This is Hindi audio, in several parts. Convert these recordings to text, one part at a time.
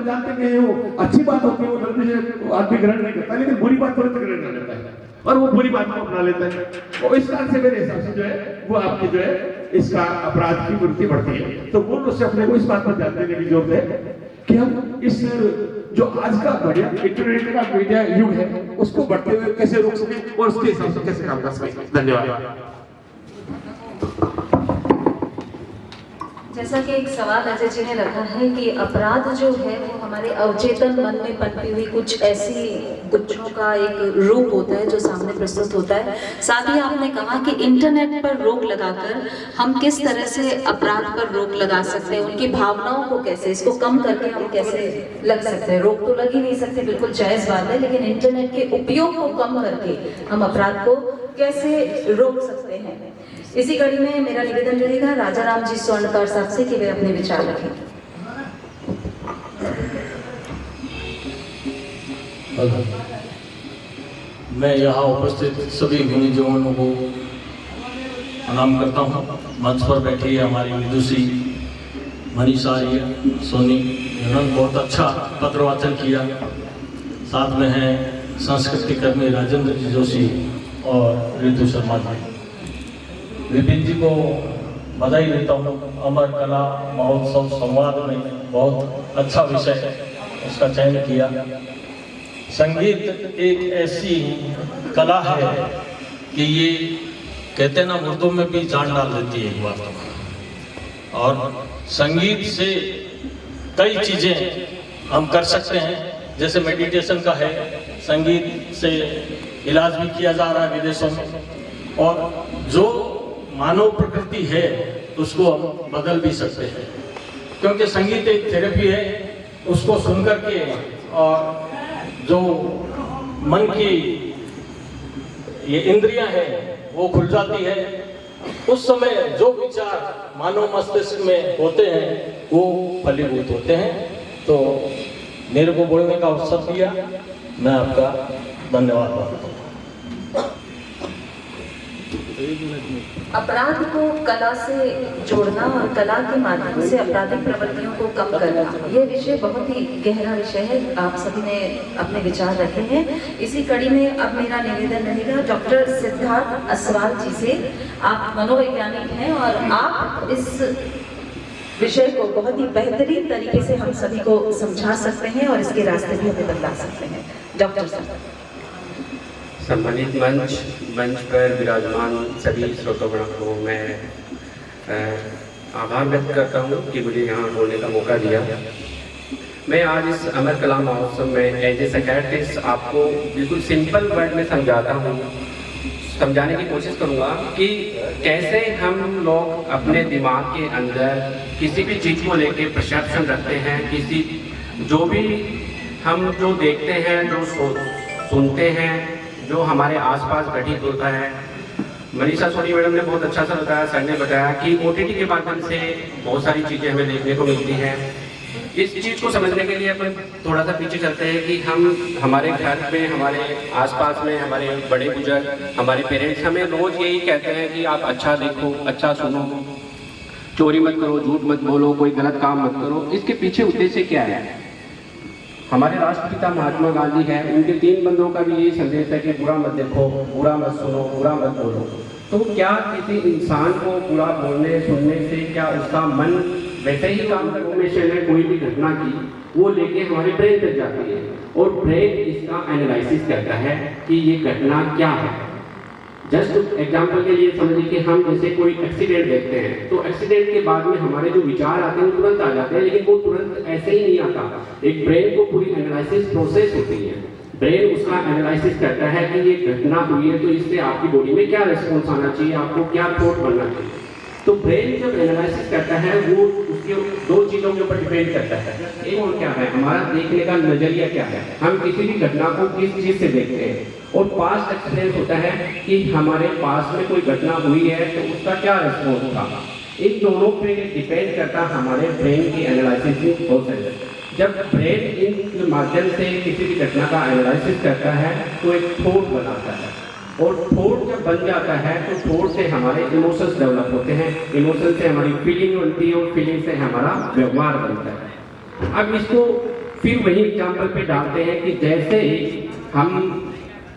हम जानते हैं वो अच्छी बात होती है, वो जल्दी से आदमी ग्रहण नहीं करता, लेकिन बुरी बात तुरंत ग्रहण कर लेता है और वो बुरी बात को अपना लेता है। और इस कारण से मेरे हिसाब से जो है वो आपकी जो है इसका अपराध की वृत्ति बढ़ती है। तो मूल रूप से अपने को इस बात पर ध्यान देने की जरूरत है कि हम इस जो आज का बढ़िया इंटरनेट का मीडिया युग है उसको बढ़ते हुए कैसे रोक सके और उसके हिसाब से कैसे काम कर सके। धन्यवाद। जैसा कि एक सवाल अजय जी ने रखा है कि अपराध जो है वो हमारे अवचेतन मन में पनपी हुई कुछ ऐसी गुच्छों का एक रूप होता है जो सामने प्रस्तुत होता है। साथ ही आपने कहा कि इंटरनेट पर रोक लगाकर हम किस तरह से अपराध पर रोक लगा सकते हैं, उनकी भावनाओं को कैसे, इसको कम करके हम कैसे लग सकते हैं। रोक तो लग ही नहीं सकते, बिल्कुल जायज बात है, लेकिन इंटरनेट के उपयोग को कम करके हम अपराध को कैसे रोक सकते हैं। इसी कड़ी में मेरा निवेदन रहेगा राजा राम जी स्वर्णकार साहब से कि वे अपने विचार रखें। मैं यहाँ उपस्थित सभी गुणीजनों को प्रणाम करता हूँ। मंच पर बैठी है हमारी विदुषी मनीषा सोनी, उन्होंने बहुत अच्छा पत्र वाचन किया। साथ में हैं संस्कृति कर्मी राजेंद्र जी जोशी और रितु शर्मा जी। विपिन जी को बधाई देता हूँ। अमर कला महोत्सव संवाद में बहुत अच्छा विषय उसका चयन किया। संगीत एक ऐसी कला है कि ये कहते हैं ना, मुर्दों में भी जान डाल देती है एक बार तो। और संगीत से कई चीजें हम कर सकते हैं, जैसे मेडिटेशन का है, संगीत से इलाज भी किया जा रहा है विदेशों में। और जो मानव प्रकृति है उसको हम बदल भी सकते हैं, क्योंकि संगीत एक थेरेपी है। उसको सुनकर के और जो मन की ये इंद्रियां हैं वो खुल जाती है। उस समय जो विचार मानव मस्तिष्क में होते हैं वो फलीभूत होते हैं। तो मेरे को बोलने का अवसर दिया, मैं आपका धन्यवाद करता हूँ। अपराध को कला से जोड़ना और कला के माध्यम से आपराधिक प्रवृत्तियों को कम करना, यह विषय बहुत ही गहरा विषय है। आप सभी ने अपने विचार रखे हैं। इसी कड़ी में अब मेरा निवेदन रहेगा डॉक्टर सिद्धार्थ असवाल जी से। आप मनोवैज्ञानिक हैं और आप इस विषय को बहुत ही बेहतरीन तरीके से हम सभी को समझा सकते हैं और इसके रास्ते भी हमें बदला सकते हैं। डॉक्टर साहब। सम्मानित मंच पर विराजमान सभी श्रोतागण को मैं आभार व्यक्त करता हूँ कि मुझे यहाँ बोलने का मौका दिया। मैं आज इस अमर कला महोत्सव में एज ए साइकियाट्रिस्ट आपको बिल्कुल सिंपल वर्ड में समझाने की कोशिश करूँगा कि कैसे हम लोग अपने दिमाग के अंदर किसी भी चीज़ को लेके परसेप्शन रखते हैं। किसी जो भी हम जो देखते हैं, जो सुनते हैं, जो हमारे आसपास घटित होता है। मनीषा सोनी मैडम ने बहुत अच्छा सा बताया, सर ने बताया कि OTT के माध्यम से बहुत सारी चीज़ें हमें देखने को मिलती हैं। इस चीज़ को समझने के लिए अपन थोड़ा सा पीछे चलते हैं कि हम हमारे घर में, हमारे आसपास में हमारे बड़े बुजुर्ग, हमारे पेरेंट्स हमें रोज़ यही कहते हैं कि आप अच्छा देखो, अच्छा सुनो, चोरी मत करो, झूठ मत बोलो, कोई गलत काम मत करो। इसके पीछे उद्देश्य क्या है? हमारे राष्ट्रपिता महात्मा गांधी हैं, उनके 3 बंदों का भी यही संदेश है कि बुरा मत देखो, बुरा मत सुनो, बुरा मत बोलो। तो क्या किसी इंसान को बुरा बोलने सुनने से क्या उसका मन वैसे ही काम करने से कोई भी घटना की वो लेके हमारे ब्रेन तक जाती है और ब्रेन इसका एनालिसिस करता है कि ये घटना क्या है। जस्ट एग्जाम्पल के लिए समझिए कि हम जैसे कोई एक्सीडेंट देखते हैं तो एक्सीडेंट के बाद में हमारे जो विचार आते हैं वो तुरंत आ जाते हैं, लेकिन वो तुरंत ऐसे ही नहीं आता। एक ब्रेन को पूरी एनालिसिस प्रोसेस होती है। ब्रेन उसका एनालिसिस करता है कि ये घटना हुई है तो इससे आपकी बॉडी में क्या रिस्पॉन्स आना चाहिए, आपको क्या थॉट बनना चाहिए। तो ब्रेन जब एनालिसिस करता है वो उसके 2 चीज़ों के ऊपर डिपेंड करता है। एक और क्या है, हमारा देखने का नजरिया क्या है, हम किसी भी घटना को किस चीज़ से देखते हैं। और पास्ट एक्सपीरियंस होता है कि हमारे पास में कोई घटना हुई है तो उसका क्या रिस्पॉन्स था। इन दोनों पे डिपेंड करता हमारे ब्रेन की एनालिसिस प्रोसेस है। जब ब्रेन इन माध्यम से किसी भी घटना का एनालिसिस करता है तो एक थॉट बनाता है और थॉट जब बन जाता है तो थॉट से हमारे इमोशंस डेवलप होते हैं, इमोशन से हमारी फीलिंग बनती है और फीलिंग से हमारा व्यवहार बनता है। अब इसको फिर वही एग्जाम्पल पे डालते हैं कि जैसे ही हम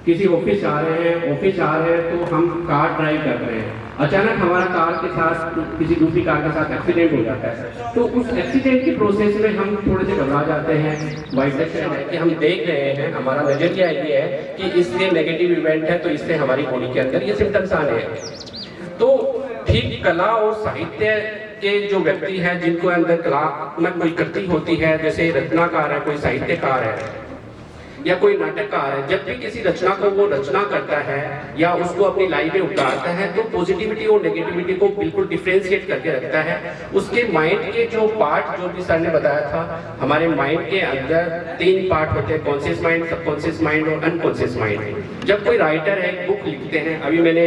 किसी ऑफिस जा रहे हैं तो हम कार ड्राइव कर रहे हैं, अचानक हमारा कार के साथ किसी दूसरी कार के साथ एक्सीडेंट हो जाता है, तो उस एक्सीडेंट के प्रोसेस में हम थोड़े से घबरा जाते हैं। वाइब्रेशन है कि हम देख रहे हैं, हमारा नजरिया ये है कि इससे नेगेटिव इवेंट है, तो इससे हमारी बॉडी के अंदर ये सिम्टम्स आने हैं। तो ठीक कला और साहित्य के जो व्यक्ति हैं जिनको अंदर कला में कोई कृति होती है, जैसे रचनाकार है, कोई साहित्यकार है या कोई नाटककार है, जब भी किसी रचना को वो रचना करता है या उसको अपनी लाइफ में उतारता है तो पॉजिटिविटी और नेगेटिविटी को बिल्कुल डिफरेंशिएट करके रखता है। उसके माइंड के जो पार्ट, जो भी सर ने बताया था, हमारे माइंड के अंदर 3 पार्ट होते हैं, कॉन्शियस माइंड, सबकॉन्शियस माइंड और अनकॉन्शियस माइंड। जब कोई राइटर है, एक बुक लिखते हैं, अभी मैंने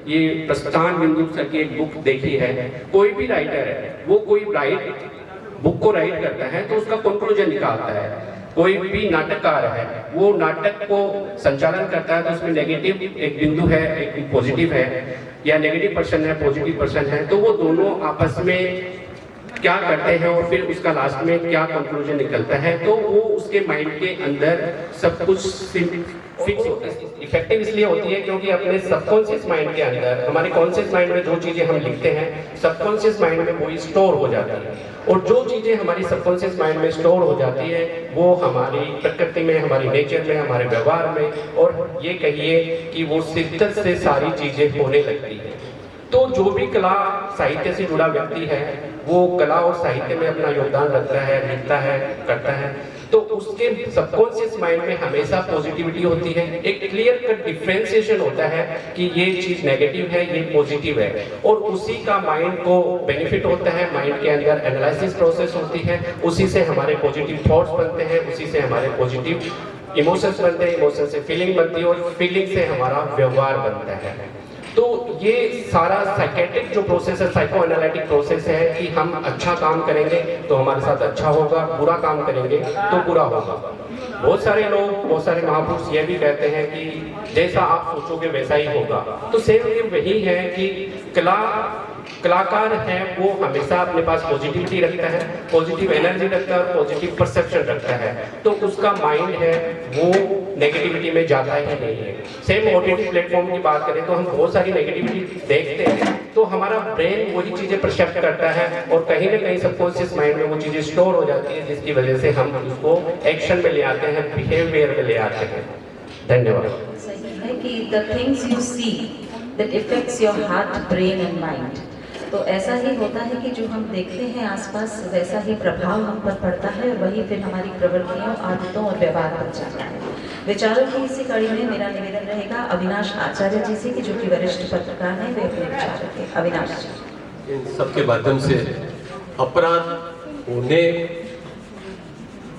ये प्रस्थान बिंदु सर की एक बुक देखी है, कोई भी राइटर है वो कोई बुक को राइट करता है तो उसका कंक्लूजन निकालता है। कोई भी नाटककार है वो नाटक को संचालन करता है तो उसमें नेगेटिव एक बिंदु है, एक पॉजिटिव है, या नेगेटिव पर्सन है, पॉजिटिव पर्सन है, तो वो दोनों आपस में क्या करते हैं और फिर उसका लास्ट में क्या कंक्लूजन निकलता है, तो वो उसके माइंड के अंदर सब कुछ फिक्स होता है। इफेक्टिव इसलिए होती है क्योंकि अपने सबकॉन्शियस माइंड के अंदर, हमारे कॉन्शियस माइंड में जो चीजें हम लिखते हैं सबकॉन्शियस माइंड में वही स्टोर हो जाती है, और जो चीजें हमारी सबकॉन्शियस माइंड में स्टोर हो जाती है वो हमारी प्रकृति में, हमारी नेचर में, हमारे व्यवहार में, और ये कहिए कि वो शिद्दत से सारी चीजें होने लगती है। तो जो भी कला साहित्य से जुड़ा व्यक्ति है वो कला और साहित्य में अपना योगदान रखता है, लिखता है, करता है, तो उसके सबकॉन्शियस माइंड में हमेशा पॉजिटिविटी होती है। एक क्लियर कट डिफरेंशिएशन होता है कि ये चीज नेगेटिव है, ये पॉजिटिव है, और उसी का माइंड को बेनिफिट होता है। माइंड के अंदर एनालिसिस प्रोसेस होती है, उसी से हमारे पॉजिटिव थॉट्स बनते हैं, उसी से हमारे पॉजिटिव इमोशंस बनते हैं, इमोशन से फीलिंग बनती है, और फीलिंग से हमारा व्यवहार बनता है। तो ये सारा साइकेट्रिक जो प्रोसेस है, साइको एनालिटिक प्रोसेस है कि हम अच्छा काम करेंगे तो हमारे साथ अच्छा होगा, बुरा काम करेंगे तो बुरा होगा। बहुत सारे लोग, बहुत सारे महापुरुष ये भी कहते हैं कि जैसा आप सोचोगे वैसा ही होगा। तो सेम ये वही है कि कलाकार है वो हमेशा अपने पास पॉजिटिविटी रखता है, पॉजिटिव एनर्जी रखता है, पॉजिटिव परसेप्शन रखता है, तो उसका माइंड है वो नेगेटिविटी में जाता ही नहीं है। सेम ओटीटी प्लेटफॉर्म की बात करें तो हम बहुत सारी नेगेटिविटी देखते हैं तो हमारा ब्रेन वही चीजें परसेप्ट करता है और कहीं ना कहीं सबकॉन्शियस माइंड में वो चीजें स्टोर हो जाती है, जिसकी वजह से हम उसको एक्शन में ले आते हैं, बिहेवियर में ले आते हैं। धन्यवाद। सही है कि the things you see that affects your heart, brain and mind। तो ऐसा ही होता है कि जो हम देखते हैं आसपास वैसा ही प्रभाव हम पर पड़ता है, और वही फिर हमारी प्रवृत्तियों, आदतों और व्यवहार बन जाता है। विचारों की इसी कड़ी में मेरा निवेदन रहेगा अविनाश आचार्य जी से कि जो कि वरिष्ठ पत्रकार हैं, वे अपने विचार रखें। अविनाश जी। इन सबके माध्यम से अपराध होने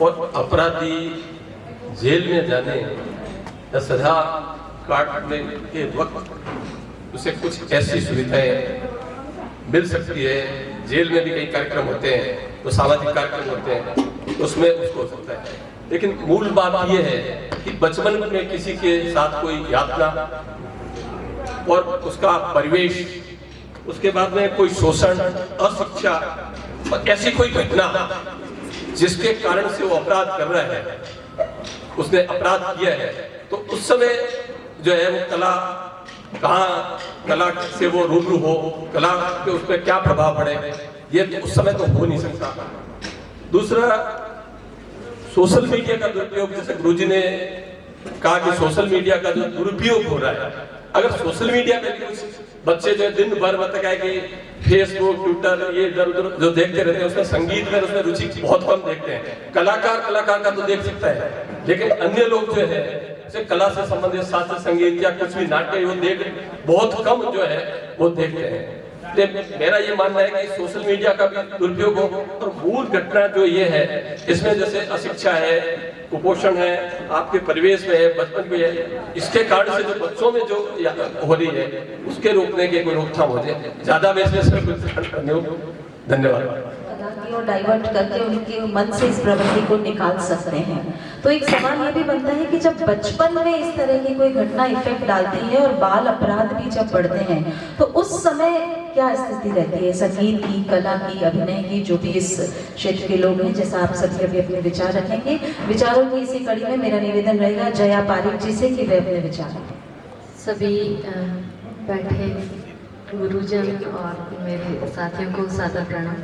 और अपराधी जेल में जाने या सजा काटने के वक्त उसे कुछ ऐसी सुविधाएं मिल सकती है। जेल में भी कई कार्यक्रम होते हैं, तो सामाजिक कार्यक्रम होते हैं, उसमें उसको हो सकता है। लेकिन मूल बात यह है कि बचपन में किसी के साथ कोई यातना और उसका परिवेश, उसके बाद में कोई शोषण, अशिक्षा और ऐसी कोई घटना जिसके कारण से वो अपराध कर रहा है, उसने अपराध किया है, तो उस समय जो है वो कला से वो रूबरू हो, कला के उस पर क्या प्रभाव पड़े, ये तो उस समय तो हो नहीं सकता। दूसरा, सोशल मीडिया का दुरुपयोग, जैसे गुरुजी ने कहा कि सोशल मीडिया का जो दुरुपयोग हो रहा है, अगर सोशल मीडिया पे कुछ बच्चे जो दिन भर मतलब है कि फेसबुक, ट्विटर, ये इधर उधर जो देखते रहते हैं, उसमें संगीत में उसमें रुचि बहुत कम देखते हैं। कलाकार का तो देख सकता है, लेकिन अन्य लोग जो है कला से संबंधित शास्त्र संगीत या कुछ भी नाट्य वो बहुत कम जो है वो देखते हैं। मेरा ये मानना है कि सोशल मीडिया का भी दुरुपयोग हो, और मूल घटना जो ये है इसमें जैसे अशिक्षा है, कुपोषण है, आपके परिवेश में है, बचपन में है, इसके कारण से जो बच्चों में जो हो रही है उसके रोकने की कोई रोकथाम हो जाए। ज्यादा मैं इसमें धन्यवाद। कला की ओर डाइवर्ट करके उनके मन से इस प्रवृत्ति को निकाल सकते हैं। तो एक सवाल ये भी बनता है कि जब बचपन में इस तरह की कोई घटना इफेक्ट डालती है और बाल अपराध भी जब बढ़ते हैं तो उस समय क्या स्थिति रहती है संगीत की, कला की, अभिनय की, जो भी इस क्षेत्र के लोग हैं, जैसा आप सभी अभी अपने विचार रखेंगे। विचारों की इसी कड़ी में मेरा निवेदन रहेगा जया पारिक जी से कि वे अपने विचार रखें। सभी बैठे गुरुजन और मेरे साथियों को सादर प्रणाम।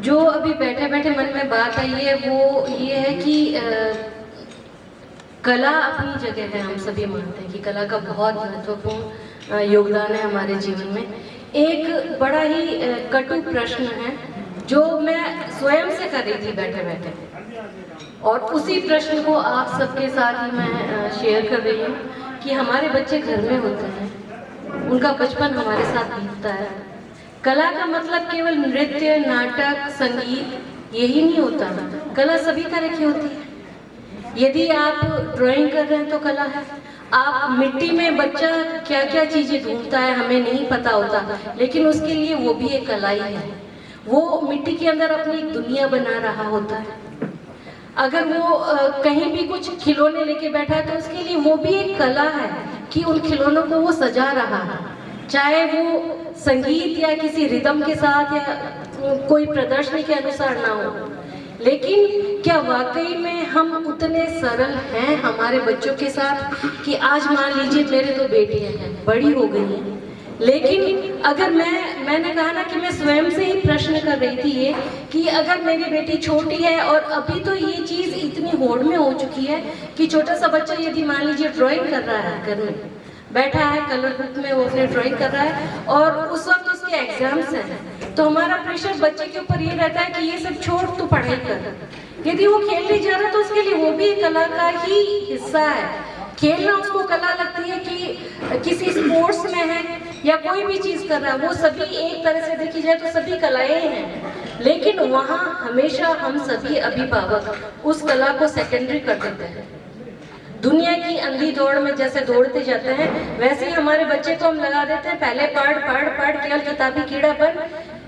जो अभी बैठे बैठे मन में बात आई है वो ये है कि कला अपनी जगह है, हम सभी मानते हैं कि कला का बहुत महत्वपूर्ण योगदान है हमारे जीवन में। एक बड़ा ही कटु प्रश्न है जो मैं स्वयं से कर रही थी बैठे बैठे, और उसी प्रश्न को आप सबके साथ ही मैं शेयर कर रही हूँ कि हमारे बच्चे घर में होते हैं, उनका बचपन हमारे साथ बीतता है। कला का मतलब केवल नृत्य, नाटक, संगीत यही नहीं होता, कला सभी तरह की होती है। यदि आप ड्राइंग कर रहे हैं तो कला है। आप मिट्टी में बच्चा क्या क्या चीजें ढूंढता है हमें नहीं पता होता, लेकिन उसके लिए वो भी एक कला ही है। वो मिट्टी के अंदर अपनी एक दुनिया बना रहा होता है। अगर वो कहीं भी कुछ खिलौने लेके बैठा है तो उसके लिए वो भी एक कला है कि उन खिलौनों को वो सजा रहा है, चाहे वो संगीत या किसी रिदम के साथ या कोई प्रदर्शनी के अनुसार ना हो। लेकिन क्या वाकई में हम उतने सरल हैं हमारे बच्चों के साथ कि आज मान लीजिए मेरे दो बेटियां हैं, बड़ी हो गई हैं, लेकिन अगर मैंने कहा ना कि मैं स्वयं से ही प्रश्न कर रही थी ये कि अगर मेरी बेटी छोटी है और अभी तो ये चीज इतनी होड़ में हो चुकी है कि छोटा सा बच्चा यदि मान लीजिए ड्राइंग कर रहा है, घर में बैठा है, कलर बुक में वो अपने ड्राइंग कर रहा है और उस वक्त उसके एग्जाम्स हैं, तो हमारा प्रेशर बच्चे के ऊपर ये रहता है कि ये सब छोड़ तू पढ़ाई कर। यदि वो खेलने जा रहा है तो उसके लिए वो भी एक कला का ही हिस्सा है। खेलना उसको कला लगती है कि किसी स्पोर्ट्स में है या कोई भी चीज कर रहा है, वो सभी एक तरह से देखी जाए तो सभी कलाएं हैं। लेकिन वहाँ हमेशा हम सभी अभिभावक उस कला को सेकेंडरी कर देते हैं। दुनिया की अंधी दौड़ में जैसे दौड़ते जाते हैं वैसे ही हमारे बच्चे को हम लगा देते हैं, पहले पढ़ केवल किताबी कीड़ा पर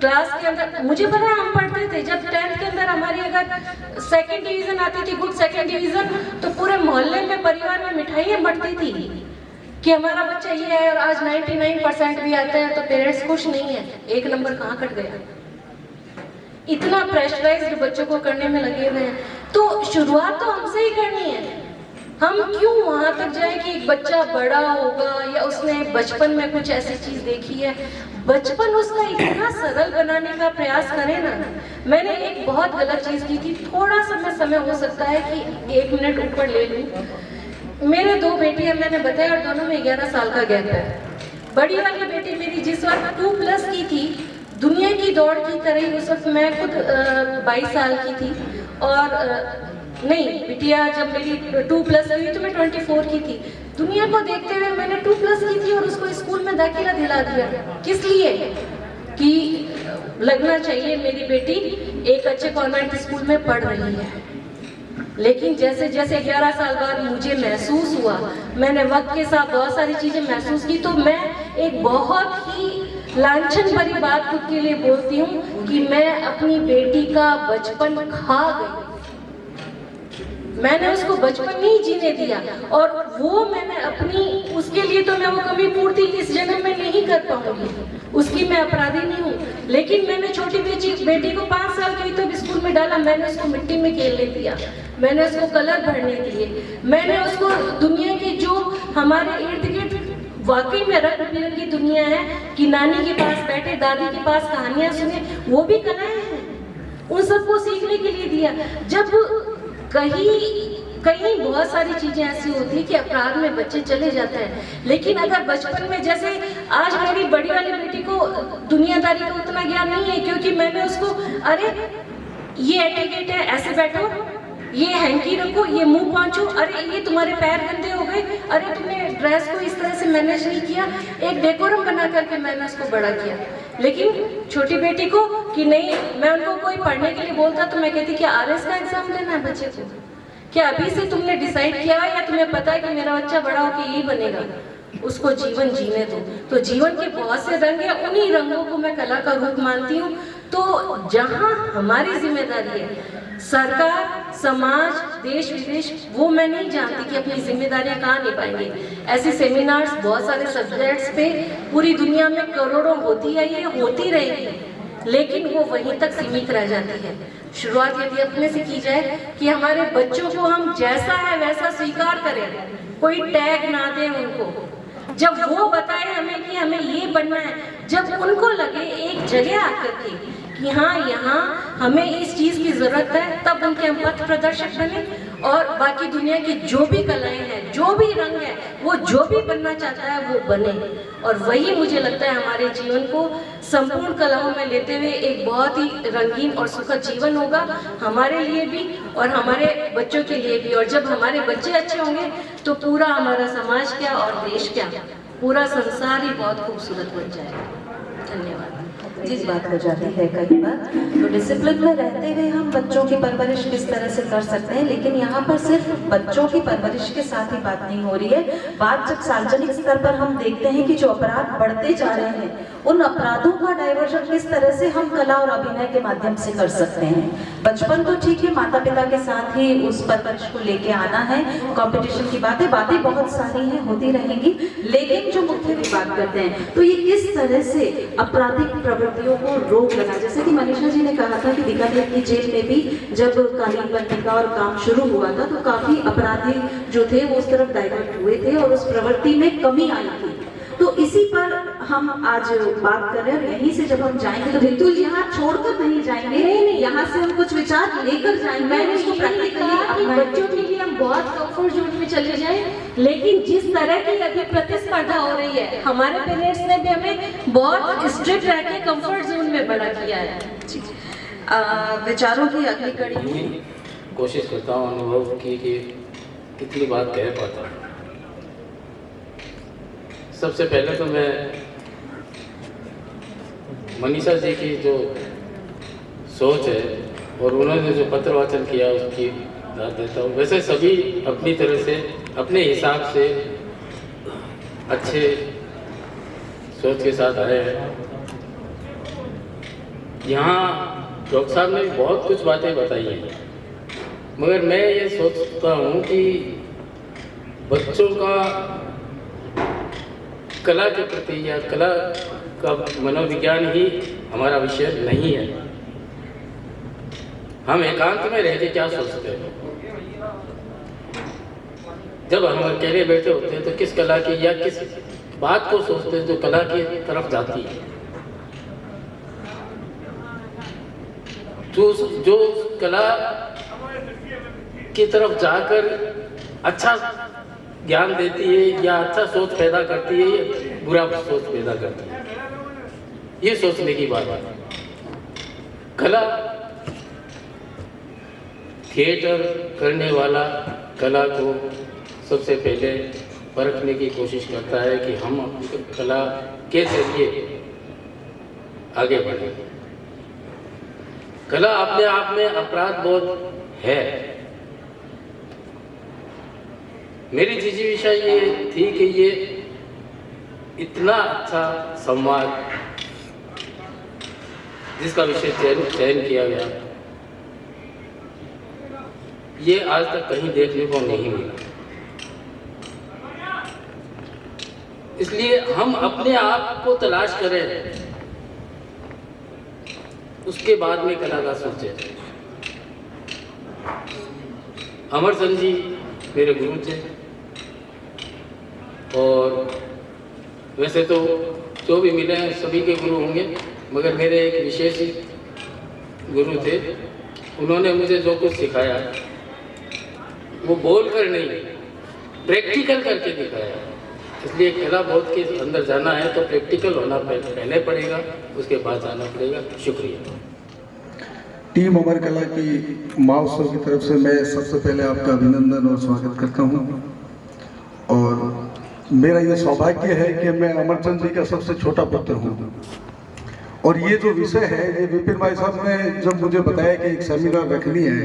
क्लास के अंदर। मुझे पता है हम पढ़ते थे जब 10th के अंदर हमारी अगर सेकंड डिवीजन आती थी, गुड सेकंड डिवीजन, तो पूरे मोहल्ले में परिवार में मिठाइयाँ बढ़ती थी कि हमारा बच्चा ये है, और आज 99% भी आते हैं तो पेरेंट्स खुश नहीं है, एक नंबर कहाँ कट गया। इतना प्रेशराइज्ड बच्चों को करने में लगे हुए हैं। तो शुरुआत तो हमसे ही करनी है। हम क्यों वहां तक जाए कि एक बच्चा बड़ा होगा या उसने बचपन में कुछ ऐसी चीज देखी है, बचपन उसका इतना सरल बनाने का प्रयास करें ना। मैंने एक बहुत गलत चीज की थी, थोड़ा सा समय हो सकता है कि 1 मिनट ऊपर ले लूं। मेरे 2 बेटियां मैंने बताया और दोनों में 11 साल का गैप है। बड़ी वाली बेटी मेरी जिस वक्त 2+ की थी, दुनिया की दौड़ की तरह उस वक्त मैं खुद 22 साल की थी, और नहीं बिटिया जब मेरी 2+ हुई तो मैं 24 की थी। दुनिया को देखते हुए मैंने 2+ की थी और उसको स्कूल में दाखिला दिला दिया। किस लिए? कि लगना चाहिए मेरी बेटी एक अच्छे कॉन्वेंट स्कूल में पढ़ रही है। लेकिन जैसे जैसे 11 साल बाद मुझे महसूस हुआ, मैंने वक्त के साथ बहुत सारी चीजें महसूस की, तो मैं एक बहुत ही लांछन भरी बात खुद के लिए बोलती हूँ कि मैं अपनी बेटी का बचपन खा गई। मैंने उसको बचपन नहीं जीने दिया, और वो मैंने अपनी, उसके लिए तो मैं वो कभी पूर्ति इस जन्म में नहीं कर पाऊंगी, उसकी मैं अपराधी नहीं हूँ। लेकिन मैंने छोटी बेटी को 5 साल की तब स्कूल में डाला, मैंने उसको मिट्टी में खेलने दिया, मैंने उसको कलर भरने दिए, मैंने उसको दुनिया की जो हमारे इर्द गिर्द वाकई में रंग बिरंगी दुनिया है कि नानी के पास बैठे, दादी के पास कहानियां सुने, वो भी कलाएं हैं, उन सबको सीखने के लिए दिया। जब कहीं बहुत सारी चीजें ऐसी होती है कि अपराध में बच्चे चले जाते हैं, लेकिन अगर बचपन में, जैसे आज मेरी बड़ी वाली बेटी को दुनियादारी का उतना ज्ञान नहीं है, क्योंकि मैंने उसको, अरे ये एटिकेट है, ऐसे बैठो, ये हैंकी रखो, ये मुंह पोंछो, अरे ये तुम्हारे पैर गंदे हो गए, अरे तुमने ड्रेस को इस तरह से मैनेज नहीं किया, एक डेकोरम बना करके मैंने उसको बड़ा किया। लेकिन छोटी बेटी को कि नहीं, मैं उनको कोई पढ़ने के लिए बोलता तो मैं कहती कि RS का एग्जाम देना है बच्चे को, क्या अभी से तुमने डिसाइड किया है या तुम्हें पता है कि मेरा बच्चा बड़ा होकर यही बनेगा? उसको जीवन जीने दो। तो जीवन के बहुत से रंग हैं, उन्हीं रंगों को मैं कला का रूप मानती हूँ। तो जहाँ हमारी जिम्मेदारी है, सरकार, समाज, देश विदेश, वो मैं नहीं जानती कि अपनी जिम्मेदारियां कहाँ निभाएंगे। ऐसे सेमिनार्स बहुत सारे सब्जेक्ट्स पे पूरी दुनिया में करोड़ों होती है, ये होती रहेगी, लेकिन वो वहीं तक सीमित रह जाती है। शुरुआत यदि अपने से की जाए कि हमारे बच्चों को हम जैसा है वैसा स्वीकार करें, कोई टैग ना दें उनको, जब वो बताए हमें कि हमें ये बनना है, जब उनको लगे एक जगह आकर के कि हाँ यहाँ हमें इस चीज़ की ज़रूरत है, तब उनके हम पथ प्रदर्शक बने और बाकी दुनिया की जो भी कलाएं हैं, जो भी रंग है, वो जो भी बनना चाहता है वो बने। और वही मुझे लगता है हमारे जीवन को संपूर्ण कलाओं में लेते हुए एक बहुत ही रंगीन और सुखद जीवन होगा, हमारे लिए भी और हमारे बच्चों के लिए भी। और जब हमारे बच्चे अच्छे होंगे तो पूरा हमारा समाज क्या और देश क्या, पूरा संसार ही बहुत खूबसूरत बन जाएगा। धन्यवाद। जिस बात हो जाती है कई बार, तो डिसिप्लिन में रहते हुए हम बच्चों की परवरिश किस तरह से कर सकते हैं, लेकिन यहाँ पर सिर्फ बच्चों की परवरिश के साथ ही बात नहीं हो रही है। बात जब सार्वजनिक स्तर पर हम देखते हैं कि जो अपराध बढ़ते जा रहे हैं, उन अपराधों का डाइवर्जन किस तरह से हम कला और अभिनय के माध्यम से कर सकते हैं। बचपन तो ठीक है, माता पिता के साथ ही उस परवरिश को लेके आना है, कंपटीशन की बातें बहुत सारी हैं, होती रहेंगी, लेकिन जो मुख्य भी बात करते हैं तो ये किस तरह से आपराधिक प्रवृत्तियों को रोक लगा। जैसे कि मनीषा जी ने कहा था कि बीकानेर की जेल में भी जब कालीन बनने का और काम शुरू हुआ था तो काफी अपराधी जो थे वो उस तरफ डाइवर्ट हुए थे और उस प्रवृत्ति में कमी आई थी। तो इसी पर हम आज बात कर रहे हैं और यहीं से जब हम जाएंगे तो बिल्कुल यहाँ छोड़कर नहीं जाएंगे, यहाँ से हम कुछ विचार लेकर जाएंगे। मैंने इसको प्रैक्टिकली बच्चों के लिए हम बहुत कंफर्ट जोन में चले जाएं, लेकिन जिस तरह की अभी प्रतिस्पर्धा हो रही है, हमारे पेरेंट्स ने भी हमें बहुत स्ट्रिक्ट रह के कंफर्ट जोन में बड़ा किया है। विचारों की अगली कड़ी कोशिश करता हूँ अनुभव की कि कितनी बात कह पाता हूँ। सबसे पहले तो मैं मनीषा जी की जो सोच है और उन्होंने जो पत्र वाचन किया उसकी दाद देता हूँ। वैसे सभी अपनी तरह से अपने हिसाब से अच्छे सोच के साथ आए हैं। यहाँ डॉक्टर साहब ने बहुत कुछ बातें बताई हैं, मगर मैं ये सोचता हूँ कि बच्चों का कला के प्रति या कला का मनोविज्ञान ही हमारा विषय नहीं है। हम एकांत में रह के क्या सोचते हैं, जब हम अकेले बैठे होते हैं तो किस कला की या किस बात को सोचते हैं जो कला की तरफ जाती है, जो कला की तरफ जाकर अच्छा ज्ञान देती है या अच्छा सोच पैदा करती है या बुरा सोच पैदा करती है, ये सोचने की बात है। कला थिएटर करने वाला कला को सबसे पहले परखने की कोशिश करता है कि हम कला के जरिए आगे बढ़ें। कला अपने आप में अपराध बोध है। मेरी जिज्ञासा ये थी कि ये इतना अच्छा संवाद जिसका विषय चयन किया गया, ये आज तक कहीं देखने को नहीं मिला। इसलिए हम अपने आप को तलाश करें, उसके बाद में कला का सोचें। अमरचंद जी मेरे गुरु थे और वैसे तो जो भी मिले हैं सभी के गुरु होंगे, मगर मेरे एक विशेष गुरु थे। उन्होंने मुझे जो कुछ सिखाया वो बोल कर नहीं, प्रैक्टिकल करके दिखाया। इसलिए कला बोध के अंदर जाना है तो प्रैक्टिकल होना पहले पड़ेगा, उसके बाद जाना पड़ेगा। शुक्रिया। टीम अमर कला की महोत्सव की तरफ से मैं सबसे पहले आपका अभिनंदन और स्वागत करता हूं। और मेरा ये सौभाग्य है कि मैं अमरचंद जी का सबसे छोटा पुत्र हूं। और ये जो विषय है, ये विपिन भाई साहब ने जब मुझे बताया कि एक सेमिनार रखनी है,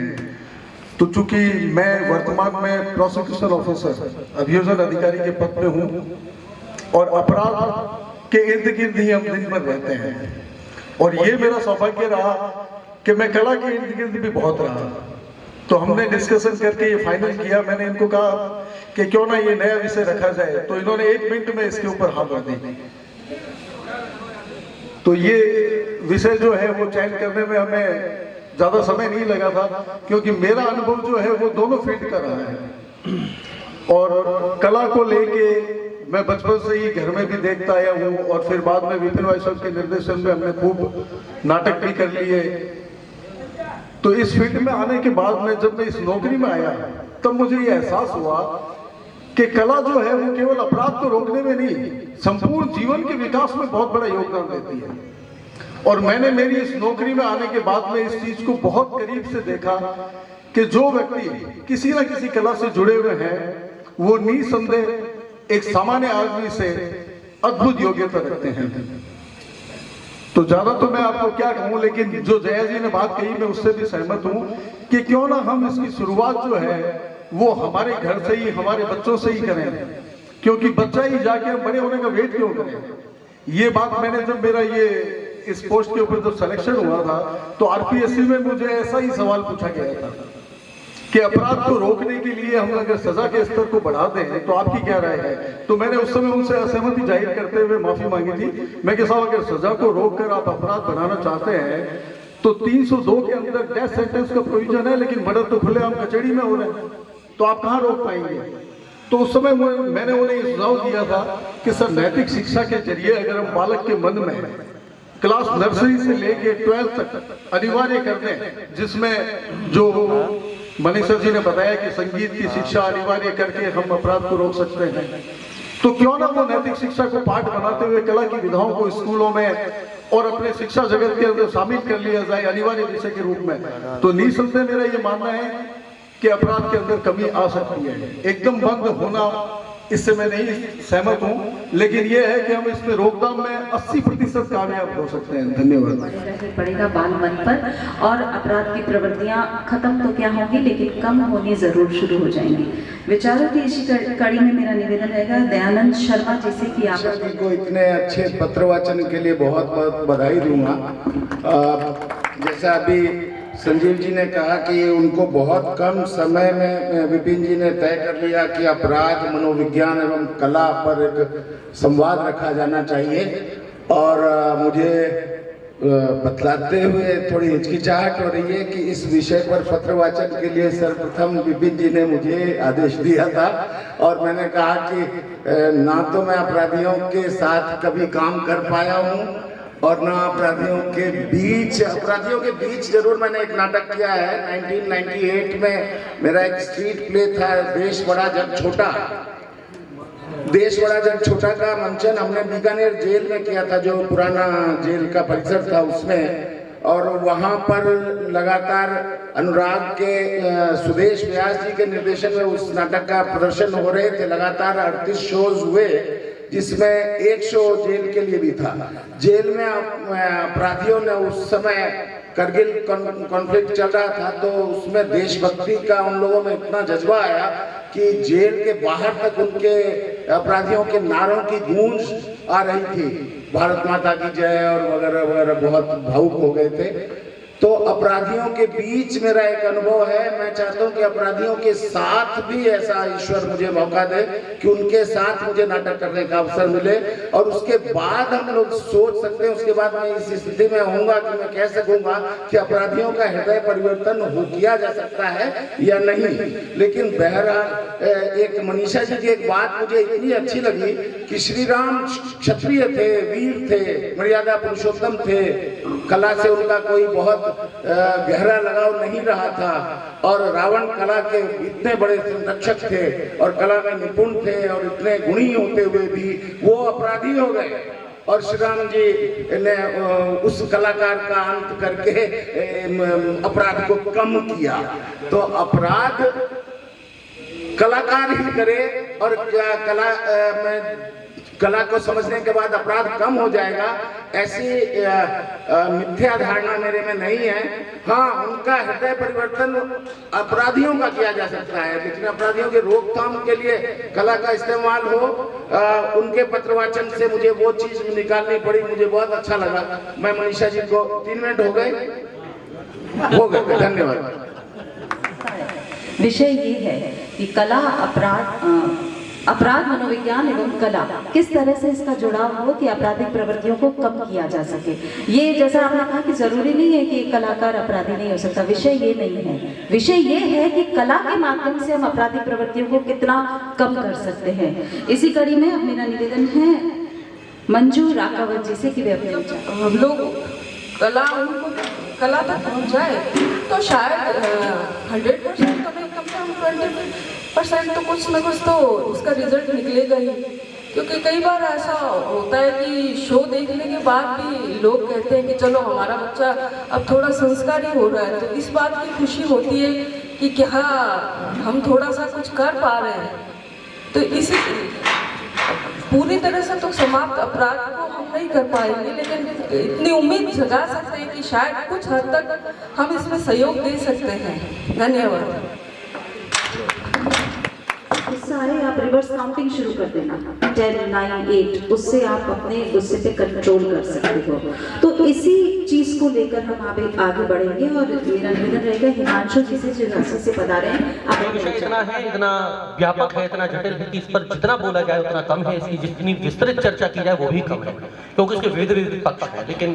तो चूंकि मैं वर्तमान में प्रोसिक्यूशन ऑफिसर, अभियोजन अधिकारी के पद पे हूँ, और अपराध के इर्द गिर्द ही हम दिन भर रहते हैं। और ये मेरा सौभाग्य रहा कि मैं कला के इर्द गिर्द भी बहुत रहा। तो हमने डिस्कशन करके ये फाइनल किया। मैंने इनको कहा कि क्यों ना ये नया विषय रखा जाए, तो इन्होंने 1 मिनट में इसके ऊपर हाँ भर दी। तो ये विषय जो है वो चयन करने में हमें ज्यादा समय नहीं लगा था, क्योंकि मेरा अनुभव जो है वो दोनों फील्ड का रहा है। और कला को लेके मैं बचपन से ही घर में भी देखता आया हूँ, और फिर बाद में विपिन भाई साहब के निर्देशन में हमने खूब नाटक भी कर लिए। तो इस फील्ड में आने के बाद में जब मैं इस नौकरी में आया, तब मुझे ये एहसास हुआ कि कला जो है वो केवल अपराध को रोकने में नहीं, संपूर्ण जीवन के विकास में बहुत बड़ा योगदान देती है। और मैंने मेरी इस नौकरी में आने के बाद में इस चीज को बहुत करीब से देखा कि जो व्यक्ति किसी न किसी कला से जुड़े हुए हैं, वो निसंदेह एक सामान्य आदमी से अद्भुत योग्यता रखते हैं। तो ज्यादा तो मैं आपको क्या कहूं, लेकिन जो जया जी ने बात कही मैं उससे भी सहमत हूं कि क्यों ना हम इसकी शुरुआत जो है वो हमारे घर से ही, हमारे बच्चों से ही करें, क्योंकि बच्चा ही जाके बड़े होने का वेट क्यों करें। ये बात मैंने जब मेरा ये इस पोस्ट के ऊपर जब सिलेक्शन हुआ था, तो आरपीएससी में मुझे ऐसा ही सवाल पूछा गया था कि अपराध को रोकने के लिए हम अगर सजा के स्तर को बढ़ा दें तो आपकी क्या राय है। तो मैंने उस समय उनसे असहमति जाहिर करते हुए माफी मांगी थी। मैं साहब, अगर सजा को रोककर आप अपराध बढ़ाना चाहते हैं तो 302 के अंदर डेथ सेंटेंस का प्रोविजन है, लेकिन मर्डर तो खुलेआम कचहरी में हो रहे हैं, तो आप कहां रोक पाएंगे। तो उस समय मैंने उन्हें ये सुझाव दिया था कि सर, नैतिक शिक्षा के जरिए अगर हम बालक के मन में क्लास नर्सरी से लेके 12th तक अनिवार्य कर दें, जिसमें जो मनीषा जी ने बताया कि संगीत की शिक्षा अनिवार्य करके हम अपराध को रोक सकते हैं, तो क्यों ना वो नैतिक शिक्षा को पाठ बनाते हुए कला की विधाओं को स्कूलों में और अपने शिक्षा जगत के अंदर शामिल कर लिया जाए अनिवार्य विषय के रूप में। तो निसंदेह मेरा ये मानना है कि अपराध के अंदर कमी आ सकती है। एकदम बंद होना, इससे मैं नहीं सहमत हूं, लेकिन यह है कि हम इसमें रोकथाम में 80% कामयाब हो सकते हैं। धन्यवाद। पड़ेगा बाल मन पर, और अपराध की प्रवृत्तियां खत्म तो क्या होंगी, लेकिन कम होनी जरूर शुरू हो जाएंगी। विचारों की इसी कड़ी में मेरा निवेदन रहेगा दयानंद शर्मा जी से कि आप को इतने अच्छे पत्र वाचन के लिए बहुत बहुत बधाई दूंगा। जैसा अभी संजीव जी ने कहा कि उनको बहुत कम समय में विपिन जी ने तय कर लिया कि अपराध, मनोविज्ञान एवं कला पर एक संवाद रखा जाना चाहिए, और मुझे बतलाते हुए थोड़ी हिचकिचाहट हो रही है कि इस विषय पर पत्र वाचन के लिए सर्वप्रथम विपिन जी ने मुझे आदेश दिया था, और मैंने कहा कि ना तो मैं अपराधियों के साथ कभी काम कर पाया हूँ और ना अपराधियों के बीच जरूर मैंने एक नाटक किया है। 1998 में मेरा एक स्ट्रीट प्ले था, देश बड़ा जग छोटा। देश बड़ा जग छोटा का मंचन हमने बीकानेर जेल में किया था, जो पुराना जेल का परिसर था उसमें, और वहाँ पर लगातार अनुराग के सुदेश व्यास जी के निर्देशन में उस नाटक का प्रदर्शन हो रहे थे। लगातार 38 शोज हुए, जिसमें एक शो जेल के लिए भी था। जेल में अपराधियों ने उस समय करगिल कॉन्फ्लिक्ट चल रहा था, तो उसमें देशभक्ति का उन लोगों में इतना जज्बा आया कि जेल के बाहर तक उनके अपराधियों के नारों की गूंज आ रही थी, भारत माता की जय और वगैरह वगैरह, बहुत भावुक हो गए थे। तो अपराधियों के बीच मेरा एक अनुभव है। मैं चाहता हूं कि अपराधियों के साथ भी ऐसा ईश्वर मुझे मौका दे कि उनके साथ मुझे नाटक करने का अवसर मिले, और उसके बाद हम लोग सोच सकते हैं। उसके बाद मैं इस स्थिति में होऊंगा कि मैं कह सकूंगा कि अपराधियों का हृदय परिवर्तन हो किया जा सकता है या नहीं। लेकिन बहरहाल एक मनीषा जी की एक बात मुझे इतनी अच्छी लगी कि श्री राम क्षत्रिय थे, वीर थे, मर्यादा पुरुषोत्तम थे, कला से उनका कोई बहुत गहरा लगाव नहीं रहा था, और रावण कला के इतने बड़े संरक्षक थे और कला में निपुण थे, और इतने गुणी होते हुए भी वो अपराधी हो गए, और श्री राम जी ने उस कलाकार का अंत करके अपराध को कम किया। तो अपराध कलाकार ही करे, और कला में कला को समझने के बाद अपराध कम हो जाएगा, ऐसी मिथ्या धारणा मेरे में नहीं है। हाँ, उनका हृदय परिवर्तन अपराधियों का किया जा सकता है, लेकिन अपराधियों की रोकथाम के लिए कला का इस्तेमाल हो। उनके पत्रवाचन से मुझे वो चीज निकालनी पड़ी, मुझे बहुत अच्छा लगा। मैं मनीषा जी को 3 मिनट हो गए। धन्यवाद। विषय ये है कि कला अपराध मनोविज्ञान एवं कला किस तरह से इसका जुड़ाव हो कि आपराधिक प्रवृत्तियों को कम किया जा सके। ये जैसा आपने कहा कि जरूरी नहीं है कि कलाकार अपराधी नहीं हो सकता, विषय ये नहीं है। विषय ये है कि कला के माध्यम से हम आपराधिक प्रवृत्तियों को कितना कम कर सकते हैं। इसी कड़ी में अब मेरा निवेदन है मंजू राकावत जी से कि वे अपने विचार। हम लोग कला तक पहुँच जाए तो शायद 100% तो नहीं, कम से कम 20% तो कुछ ना कुछ तो उसका रिजल्ट निकलेगा ही। क्योंकि कई बार ऐसा होता है कि शो देखने के बाद भी लोग कहते हैं कि चलो हमारा बच्चा अब थोड़ा संस्कारी हो रहा है, तो इस बात की खुशी होती है कि क्या हम थोड़ा सा कुछ कर पा रहे हैं। तो इसी पूरी तरह से तो समाप्त अपराध को हम नहीं कर पाएंगे, लेकिन इतनी उम्मीद जगा सकते हैं कि शायद कुछ हद तक हम इसमें सहयोग दे सकते हैं। धन्यवाद। गुस्सा है, आप रिवर्स काउंटिंग शुरू कर देना 10, 9, 8, उससे आप अपने गुस्से पे कंट्रोल कर सकते हो। तो इसी चीज को लेकर हम आगे बढ़ेंगे और मेरा निवेदन रहेगा हिमांशु जी से जो झांसी से पधारे हैं। विषय इतना है, इतना व्यापक है, इतना जटिल है कि इस पर जितना बोला जाए उतना कम है। इसकी जितनी विस्तृत चर्चा की जाए वो भी कम है, क्योंकि इसके विविध पक्ष है। लेकिन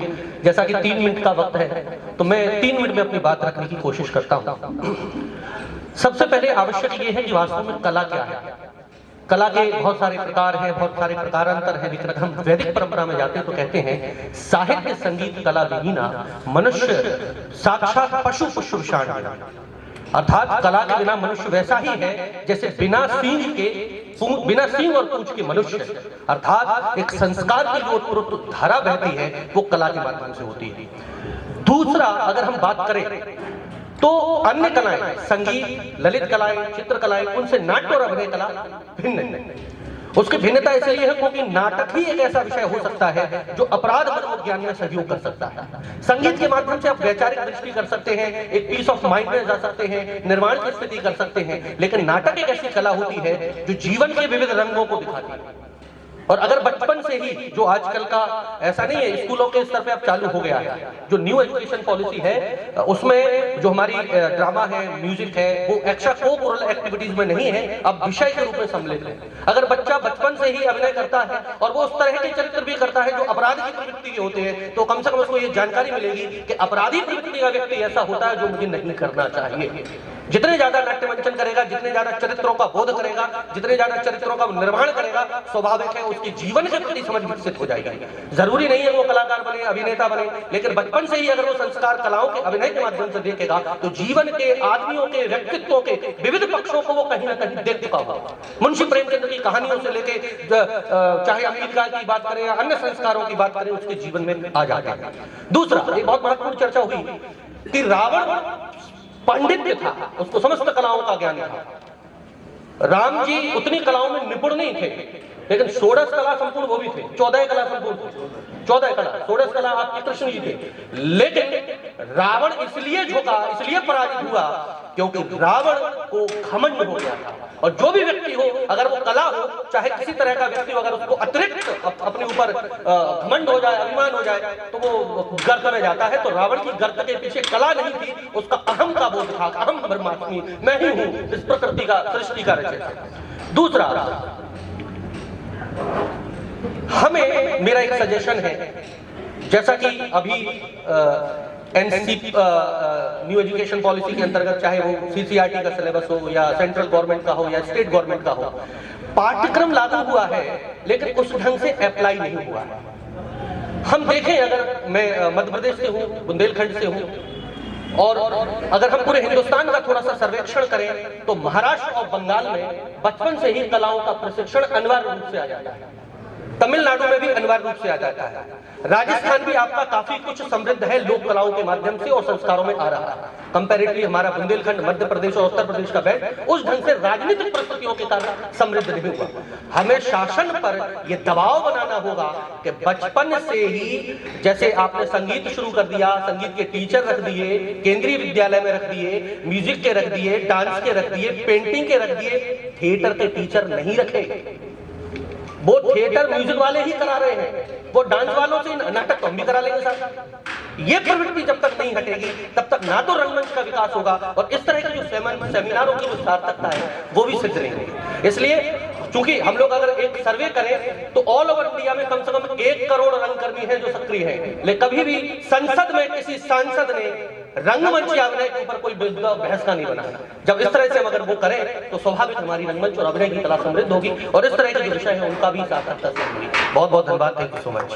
जैसा कि 3 मिनट का वक्त है तो मैं 3 मिनट में अपनी बात रखने की कोशिश करता हूँ। सबसे पहले आवश्यक ये है कि वास्तव में कला क्या है। कला के बहुत सारे प्रकार हैं, बहुत सारे प्रकारांतर हैं, लेकिन हम वैदिक परंपरा में जाते हैं तो कहते हैं साहित्य संगीत कला विहीना मनुष्य साक्षात पशु पुष्पाण, अर्थात कला के बिना मनुष्य वैसा ही है जैसे बिना सींग और पूंछ के मनुष्य, अर्थात एक संस्कार की जो उत्पन्न धारा बहती है वो कला के माध्यम से होती है। दूसरा, अगर हम बात करें तो अन्य कलाएं, संगीत, ललित कलाएं, चित्रकलाएं, उनसे नाट्य और अभिनय कला भिन्न है। उसकी भिन्नता इसलिए है क्योंकि नाटक ही एक ऐसा विषय हो सकता है जो अपराध मनोविज्ञान में सहयोग कर सकता है। संगीत के माध्यम से आप वैचारिक दृष्टि कर सकते हैं, एक पीस ऑफ माइंड में जा सकते हैं, निर्माण की स्थिति कर सकते हैं। लेकिन नाटक एक ऐसी कला होती है जो जीवन के विविध रंगों को दिखाती है। और अगर बचपन से ही, जो आजकल का ऐसा नहीं है, स्कूलों के स्तर पे अब चालू हो गया है, जो न्यू एजुकेशन पॉलिसी है उसमें जो हमारी ड्रामा है, म्यूजिक है, वो एक्स्ट्रा को-करिकुलर एक्टिविटीज में नहीं है, अब विषय के रूप में सम्मिलित है। अगर बच्चा बचपन से ही अभिनय करता है और वो उस तरह के चरित्र भी करता है जो अपराध की प्रवृत्ति के होते हैं, तो कम से कम उसको ये जानकारी मिलेगी कि अपराधी प्रवृत्ति का व्यक्ति ऐसा होता है जो मुझे नहीं करना चाहिए। जितने ज्यादा नाट्य मंचन करेगा, जितने ज्यादा चरित्रों का बोध करेगा, जितने ज्यादा चरित्रों का निर्माण करेगा, स्वाभाविक है उसकी जीवन के प्रति समझ विकसित हो जाएगी। जरूरी नहीं है वो कलाकार बने, अभिनेता बने, लेकिन बचपन से ही अगर वो संस्कार कलाओं के अभिनय के माध्यम से देखेगा तो जीवन के, आदमियों के, व्यक्तित्वों के विविध पक्षों को वो कहीं ना कहीं देख पाएगा। मुंशी प्रेमचंद की कहानियों से लेके चाहे अमेरिका की बात करें या अन्य संस्कारों की बात करें, उसके जीवन में आ जाता है। दूसरा, एक बहुत महत्वपूर्ण चर्चा हुई कि रावण पंडित था, उसको समस्त कलाओं का ज्ञान था। राम जी उतनी कलाओं में निपुण नहीं थे, लेकिन 16 कला संपूर्ण वो भी थे, 14 कला संपूर्ण थे, 14 कला, 16 कला आपके कृष्ण जी थे। लेकिन रावण इसलिए झुका, इसलिए पराजित हुआ क्योंकि रावण को घमंड हो गया था। और जो भी व्यक्ति हो, अगर वो कला हो, चाहे किसी तरह का व्यक्ति हो, अगर उसको अतिरिक्त अपने ऊपर घमंड हो जाए, अभिमान हो जाए, तो वो गर्त में जाता है। तो रावण की गर्त के पीछे कला नहीं थी, उसका अहम का बोध था, अहम ब्रह्मास्मि, मैं ही हूं इस प्रकृति का, सृष्टि का रचयिता। दूसरा, हमें, मेरा एक सजेशन है, जैसा कि अभी एनसीपी न्यू एजुकेशन पॉलिसी के अंतर्गत, चाहे वो सीसीआरटी का सिलेबस हो या सेंट्रल गवर्नमेंट का हो या स्टेट गवर्नमेंट का हो, पाठ्यक्रम लागू हुआ है लेकिन उस ढंग से अप्लाई नहीं हुआ है। हम देखें, अगर मैं मध्य प्रदेश से हूँ, बुंदेलखंड से हूँ, और अगर हम पूरे हिंदुस्तान का थोड़ा सा सर्वेक्षण करें तो महाराष्ट्र और बंगाल में बचपन से ही कलाओं का प्रशिक्षण अनिवार्य रूप से आ जाता है। तमिलनाडु में भी अनिवार्य रूप से आ जाता है। राजस्थान भी आपका काफी कुछ समृद्ध है लोक कलाओं के माध्यम से और संस्कारों में आ रहा है। कंपैरेटिवली हमारा बुंदेलखंड, मध्य प्रदेश और उत्तर प्रदेश का बेल्ट उस ढंग से राजनीतिक परिस्थितियों के कारण समृद्ध नहीं हुआ। हमें शासन पर यह दबाव बनाना होगा कि बचपन से ही, जैसे आपने संगीत शुरू कर दिया, संगीत के टीचर रख दिए, केंद्रीय विद्यालय में रख दिए, म्यूजिक के रख दिए, डांस के रख दिए, पेंटिंग के रख दिए, थिएटर के टीचर नहीं रखे। वो थिएटर म्यूजिक वाले ही करा रहे हैं, वो डांस वालों से नाटक तो हम भी करा लेंगे साहब। ये प्रवृत्ति जब तक नहीं हटेगी तब तक ना तो रंगमंच का विकास होगा और इस तरह के जो सेमिनारों की जो सार्थकता है वो भी सिद्ध नहीं होगी। इसलिए चूंकि हम लोग अगर एक सर्वे करें तो ऑल ओवर इंडिया में कम से कम 1 करोड़ रंगकर्मी हैं जो सक्रिय हैं, लेकिन कभी भी संसद में किसी सांसद ने रंगमंच या अभिनय के ऊपर कोई बहस का नहीं बनाया। जब इस तरह से हम अगर वो करें तो स्वाभाविक हमारी रंगमंच और अभिनय की कला समृद्ध होगी और इस तरह के जो विषय है उनका भी सार्थकता से होगी। बहुत बहुत धन्यवाद, थैंक यू सो मच।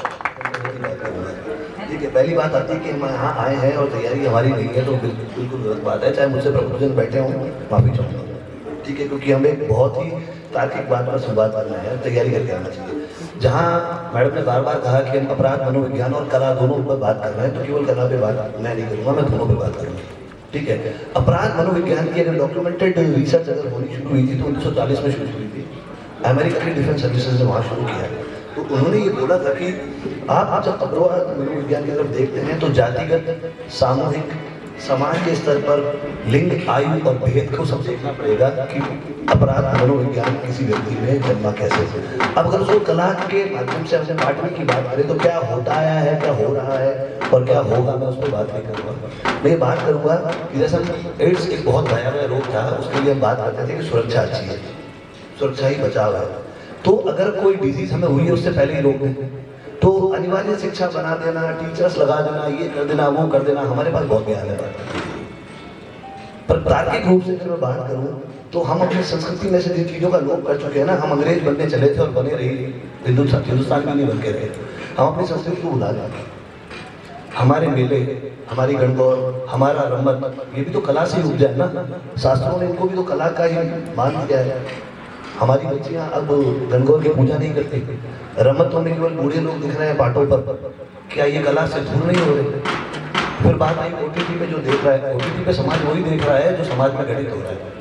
ठीक है, पहली बात आती है कि हम यहाँ आए हैं और तैयारी हमारी नहीं है, तो बिल्कुल गलत बात है। चाहे मुझसे प्रभुजन बैठे हों, माफी चाहूँगा, ठीक है, क्योंकि हमें एक बहुत ही तार्किक बात पर संवाद करना है, तैयारी करके आना चाहिए। जहाँ मैडम ने बार बार कहा कि हम अपराध, मनोविज्ञान और कला दोनों पर बात कर रहे हैं, तो केवल कला पे बात मैं नहीं करूँगा, मैं दोनों पे बात करूँगा, ठीक है। अपराध मनोविज्ञान की अगर डॉक्यूमेंटेड रिसर्च अगर होनी शुरू हुई थी तो 1940 में शुरू हुई थी। अमेरिका की डिफेंस सर्विसेज ने वहाँ शुरू किया, तो उन्होंने ये बोला था कि आप जब अपराध मनोविज्ञान की तरफ देखते हैं तो जातिगत, सामूहिक, समाज के स्तर पर लिंग, आयु और भेद को सब देखना पड़ेगा कि अपराध मनोविज्ञान किसी व्यक्ति में जन्मा कैसे। अब अगर उसको कला के माध्यम से अपने बांटने की बात करें तो क्या होता आया है, क्या हो रहा है और क्या होगा, मैं उस पर बात नहीं करूँगा। मैं ये बात करूँगा कि जैसे एड्स एक बहुत भयावह रोग था, उसके लिए हम बात करते थे कि सुरक्षा अच्छी है, सुरक्षा ही बचाव है। तो अगर कोई डिजीज हमें हुई है उससे पहले ही रोक दें तो अनिवार्य शिक्षा बना देना, टीचर्स लगा देना, ये कर देना, वो कर देना, हमारे पास बहुत ज्ञान है। पर तार्किक रूप से अगर मैं बात करूं तो हम अपनी संस्कृति में से जिन चीज़ों का लोप कर चुके हैं ना, हम अंग्रेज बनने चले थे और बने रही, हिंदुस्तान में नहीं बन के रहे, हम अपनी संस्कृति को भुला गए। हमारे मेले, हमारी गणगौर, हमारा रमत, ये भी तो कला से ही उपजा है ना, शास्त्रों ने इनको भी तो कला का ही मान दिया है। हमारी बच्चियां अब गणगौर की पूजा नहीं करती, रमतों में केवल बूढ़े लोग दिख रहे हैं पाटों पर, क्या ये कला से दूर नहीं हो रहे? फिर बात आई ओटीटी में जो देख रहा है, ओटीटी पे समाज वही देख रहा है जो समाज में घटित हो रहा है,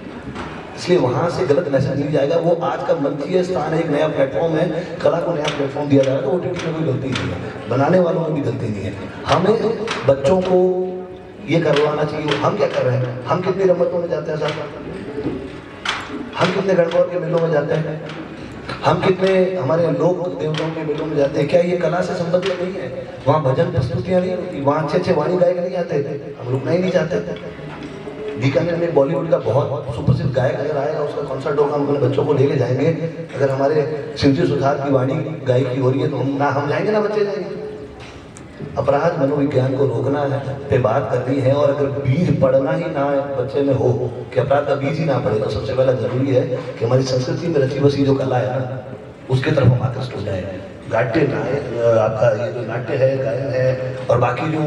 इसलिए वहाँ से गलत मैसेज नहीं जाएगा। वो आज का मंचीय स्थान है, एक नया प्लेटफॉर्म है, कला को नया प्लेटफॉर्म दिया जा रहा है, तो ओटीटी में कोई गलती नहीं है, बनाने वालों में भी गलती नहीं है। हमें बच्चों को ये करवाना चाहिए। हम क्या कर रहे हैं? हम कितनी रमतों में जाते हैं साहब, हम कितने गणगौर के मेलों में जाते हैं, हम कितने हमारे लोक देवताओं के मेलों में जाते हैं, क्या ये कला से संबंधित नहीं है? वहाँ भजन प्रस्तुतियाँ नहीं होती, वहाँ अच्छे अच्छे वाणी गायक नहीं आते, हम रुकना ही नहीं चाहते। बीकानेर में बॉलीवुड का बहुत सुप्रसिद्ध गायक अगर आएगा, उसका कॉन्सर्ट होगा, हम अपने बच्चों को लेके जाएंगे। अगर हमारे शिवजी सुधार की वाणी गायकी हो रही है तो हम जाएंगे ना, बच्चे जाएंगे। अपराध मनोविज्ञान को रोकना है पे बात करनी है, और अगर बीज पड़ना ही ना बच्चे में हो कि अपराध का बीज ही ना पड़े, तो सबसे पहला जरूरी है कि हमारी संस्कृति में रची बसी जो कला है ना, उसके तरफ हम आकर्षित हो जाए। नाट्य, आपका ये जो नाट्य है, गायन है और बाकी जो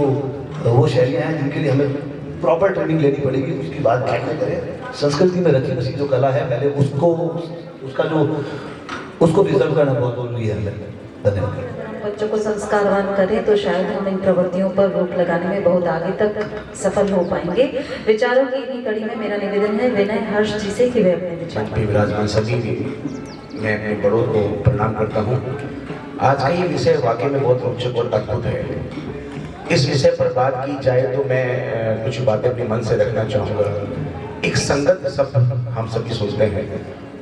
वो शैलियाँ हैं जिनके लिए हमें प्रॉपर ट्रेनिंग लेनी पड़ेगी, उसकी बात बाद में करें। संस्कृति में रची बसी जो कला है, पहले उसको प्रिजर्व करना बहुत जरूरी है। धन्यवाद। बच्चों को संस्कारवान करें तो शायद हम इन प्रवृत्तियों पर रोक लगाने में बहुत आगे तक सफल हो पाएंगे। विचारों की इन्हीं कड़ी में मेरा निवेदन है विनय हर्ष जी से कि वे अपने विचार मंच पे विराजमान सभी मैं अपने बड़ों को प्रणाम करता हूँ। आज का ये विषय वाकई में बहुत रोचक और अद्भुत है। इस विषय पर बात की जाए तो मैं कुछ बातें अपने मन से रखना चाहूँगा। एक संगत शब्द हम सभी सोचते हैं,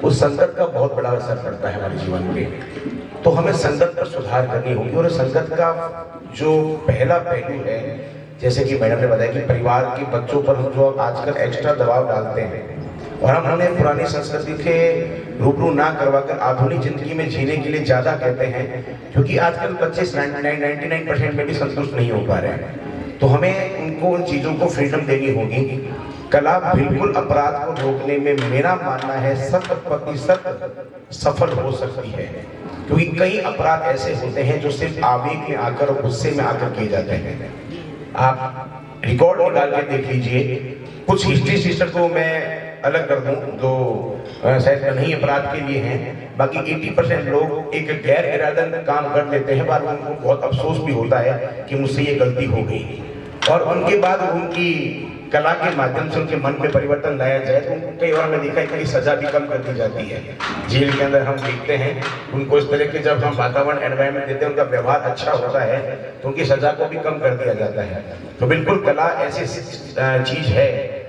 उस संगत का बहुत बड़ा असर पड़ता है हमारे जीवन में, तो हमें संगत पर सुधार करनी होगी। और संगत का जो पहला पहलू है, जैसे कि मैडम ने बताया कि परिवार के बच्चों पर हम जो आजकल एक्स्ट्रा दबाव डालते हैं और हम उन्हें पुरानी संस्कृति के रूबरू ना करवाकर आधुनिक जिंदगी में जीने के लिए ज्यादा कहते हैं, क्योंकि आजकल बच्चे 99% में भी संतुष्ट नहीं हो पा रहे हैं। तो हमें उनको उन चीजों को फ्रीडम देनी होगी। कला बिल्कुल अपराध को रोकने में मेरा मानना है 100% सफल हो सकती है, क्योंकि कई अपराध ऐसे होते हैं जो सिर्फ आवेग में आकर और गुस्से में आकर किए जाते हैं। आप रिकॉर्ड निकाल के देख लीजिए। कुछ हिस्ट्री सिस्टर को मैं अलग कर दूं जो शायद नहीं अपराध के लिए हैं, बाकी 80% लोग एक गैर इरादन काम कर लेते हैं, बाद में उनको बहुत अफसोस भी होता है कि मुझसे ये गलती हो गई, और उनके बाद उनकी कला के माध्यम से उनके मन में परिवर्तन लाया जाए तो उनको कई बार मैं देखा है कि सजा भी कम कर दी जाती है। जेल के अंदर हम देखते हैं उनको इस तरह के जब हम वातावरण एनवायरनमेंट देते हैं, उनका व्यवहार अच्छा होता है तो उनकी सजा को भी कम कर दिया जाता है। तो बिल्कुल कला ऐसी चीज है,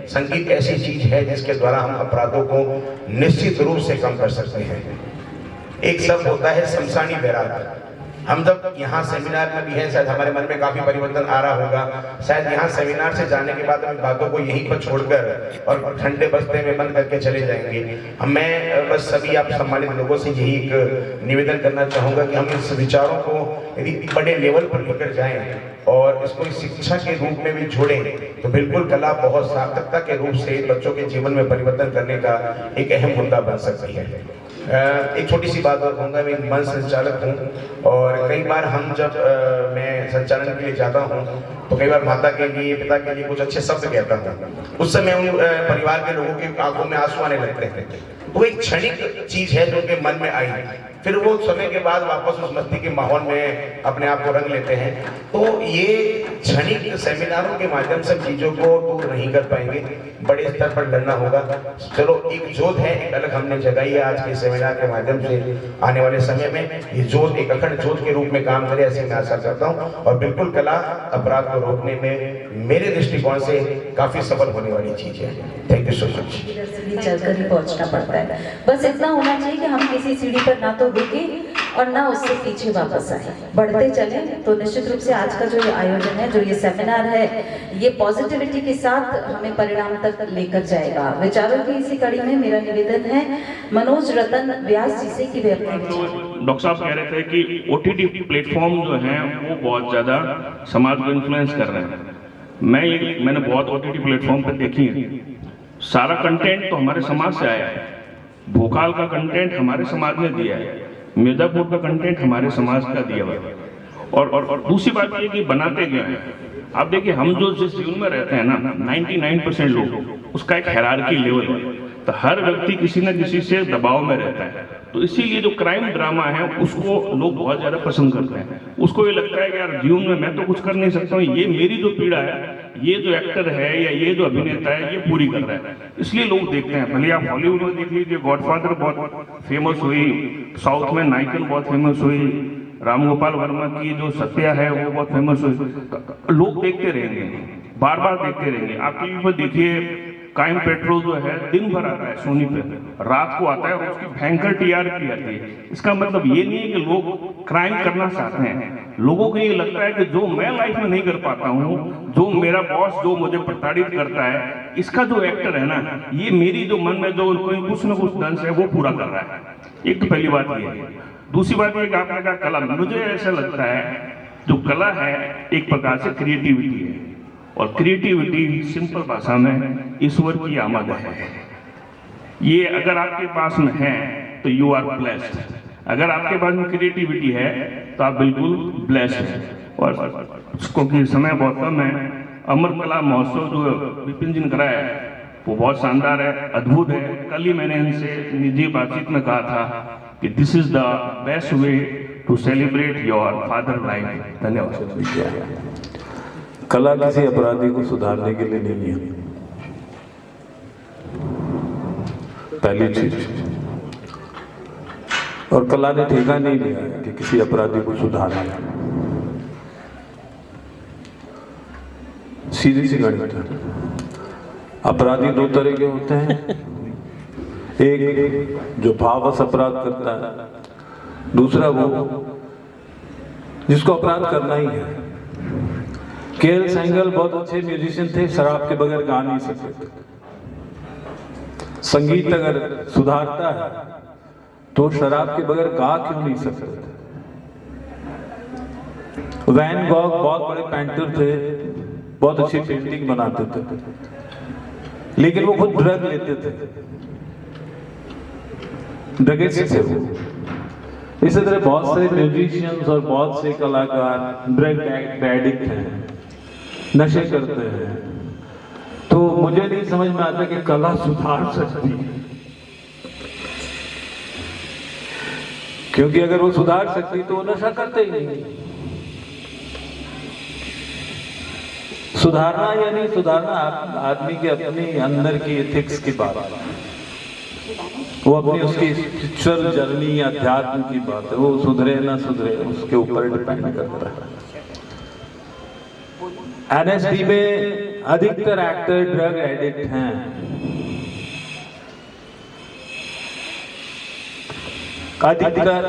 संगीत ऐसी चीज है जिसके द्वारा हम अपराधों को निश्चित रूप से कम कर सकते हैं। एक शब्द होता है शमशानी बैराग। हम जब यहाँ सेमिनार में भी हैं, शायद हमारे मन में काफी परिवर्तन आ रहा होगा, शायद यहाँ सेमिनार से जाने के बाद हम बातों को यहीं पर छोड़कर और ठंडे बस्ते में बंद करके चले जाएंगे। मैं बस सभी आप सम्मानित लोगों से यही एक निवेदन करना चाहूंगा कि हम इस विचारों को यदि बड़े लेवल पर लेकर जाएं और इसको शिक्षा के रूप में भी जोड़ें तो बिल्कुल कला बहुत सार्थकता के रूप से बच्चों के जीवन में परिवर्तन करने का एक अहम मुद्दा बन सकती है। एक छोटी सी बात और कहूँगा, मैं मंच संचालक हूँ और कई बार हम जब मैं संचालन के लिए जाता हूँ तो कई बार माता के लिए, पिता के लिए कुछ अच्छे शब्द कहता हूँ, उस समय उन परिवार के लोगों की आंखों में आंसू आने लगते हैं। वो एक क्षणिक चीज है जो उनके मन में आई, फिर वो समय के बाद वापस उस मस्ती के माहौल में अपने आप को रंग लेते हैं। तो ये क्षणिक सेमिनारों के माध्यम से चीजों को दूर नहीं कर पाएंगे, बड़े स्तर पर लड़ना होगा। चलो एक जोत है, एक अलग हमने जगाई है आज के सेमिनार के माध्यम से, आने वाले समय में ये जोत एक अखंड जोत के रूप में काम करे ऐसी मैं आशा करता हूँ। और बिल्कुल कला अपराध को रोकने में मेरे दृष्टिकोण से काफी सफल होने वाली चीज है। Thank you so much. चलकर ही पहुंचना पड़ता है, बस इतना होना चाहिए कि हम किसी सीढ़ी पर ना तो रुके और ना उससे पीछे वापस आए, बढ़ते चले। तो निश्चित रूप से आज का जो ये आयोजन है, जो ये सेमिनार है, ये पॉजिटिविटी के साथ हमें परिणाम तक लेकर जाएगा। विचारों की इसी कड़ी में मेरा निवेदन है मनोज रतन व्यास जी से कि वे अपने डॉक्टर साहब कह रहे थे कि ओटीटी प्लेटफॉर्म जो है वो बहुत ज्यादा समाज को इन्फ्लुएंस कर रहे हैं। मैंने बहुत ओटीटी प्लेटफॉर्म पर देखी है, सारा कंटेंट तो हमारे समाज से आया है। भोकाल का कंटेंट हमारे समाज ने दिया है, मिर्जापुर का कंटेंट हमारे समाज का दिया हुआ है। और दूसरी बात ये कि बनाते क्या है, आप देखिए हम जो जिस जीवन में रहते हैं ना, 99% लोग उसका एक हायरार्की लेवल है, तो हर व्यक्ति किसी न किसी से दबाव में रहता है। तो इसीलिए जो क्राइम ड्रामा है उसको लोग बहुत ज्यादा पसंद करते हैं। उसको ये लगता है कि यार जीवन में मैं तो कुछ कर नहीं सकता हूँ, ये मेरी जो पीड़ा है, ये जो एक्टर है या ये जो अभिनेता है ये पूरी कर रहा है, इसलिए लोग देखते हैं। भले आप हॉलीवुड में देख लीजिए, गॉडफादर बहुत फेमस हुई, साउथ में नायकन बहुत फेमस हुई, राम गोपाल वर्मा की जो सत्या है वो बहुत फेमस हुई, लोग देखते रहेंगे, बार बार देखते रहेंगे। आप टीवी पर देखिए, क्राइम पेट्रोल जो है दिन भर आता है सोनी पे, रात को आता है और उसकी भयंकर टीआरपी आती है। इसका मतलब ये नहीं है कि लोग क्राइम करना चाहते हैं, लोगों को ये लगता है कि जो मैं लाइफ में नहीं कर पाता हूँ, जो मेरा बॉस जो मुझे प्रताड़ित करता है, इसका जो एक्टर है ना, ये मेरी जो मन में जो कोई कुछ न कुछ दंश है वो पूरा कर रहा है। एक तो पहली बात ये है। दूसरी बात ये कि आपने कहा कला, मुझे ऐसा लगता है जो कला है एक प्रकार से क्रिएटिविटी है, और क्रिएटिविटी सिंपल भाषा में ईश्वर की आमद है। ये अगर आपके पास में है तो यू आर ब्लेस्ड, अगर आपके पास में क्रिएटिविटी है तो आप बिल्कुल ब्लेस्ड हैं। और उसको कि समय बहुत कम है, अमर कला महोत्सव जो विपिन जी ने कराया है वो बहुत शानदार है, अद्भुत है। कल ही मैंने इनसे निजी बातचीत में कहा था कि this is the best way to celebrate your father life. धन्यवाद। कला किसी अपराधी को सुधारने के लिए नहीं है, पहली चीज। और कला ने ठेका नहीं लिया कि किसी अपराधी को सुधारना। सीधी सी गणित है। अपराधी दो तरह के होते हैं, एक जो भाववश अपराध करता है, दूसरा वो जिसको अपराध करना ही है। के.एल. सेंगर बहुत अच्छे म्यूजिशियन थे, शराब के बगैर गा नहीं सकते। संगीत अगर सुधारता है तो शराब के बगैर गा क्यों नहीं सकते। वैन गॉग बहुत बड़े पेंटर थे, बहुत अच्छी पेंटिंग बनाते थे, लेकिन वो खुद ड्रग लेते थे, ड्रगिस्ट थे वो। इसी तरह बहुत से म्यूजिशियंस और बहुत से कलाकार ड्रग एडिक्ट हैं, नशे करते हैं। तो मुझे नहीं समझ में आता कि कला सुधार सकती है, क्योंकि अगर वो सुधार सकती तो वो नशा करते ही नहीं। सुधारना या नहीं सुधारना आदमी के अपनी अंदर की एथिक्स की बात है, वो अपनी उसकी स्पिरिचुअल जर्नी या अध्यात्म की बात है, वो सुधरे ना सुधरे उसके ऊपर डिपेंड करता है। एनएसडी में अधिकतर एक्टर ड्रग एडिक्ट हैं। अधिकतर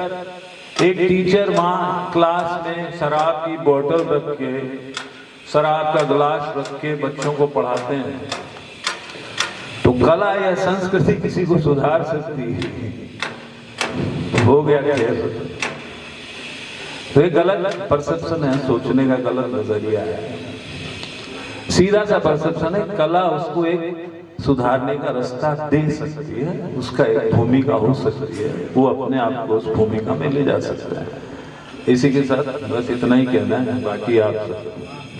एक टीचर वहां क्लास में शराब की बोतल रख के, शराब का गिलास रख के बच्चों को पढ़ाते हैं। तो कला या संस्कृति किसी को सुधार सकती है? हो गया क्या? तो ये गलत परसेप्शन है, सोचने का गलत नजरिया है। सीधा सा परसेप्शन है, कला उसको एक सुधारने का रास्ता दे सकती है, उसका एक भूमिका हो सकती है, वो अपने आप को उस भूमिका में ले जा सकता है। इसी के साथ बस इतना ही कहना है, बाकी आप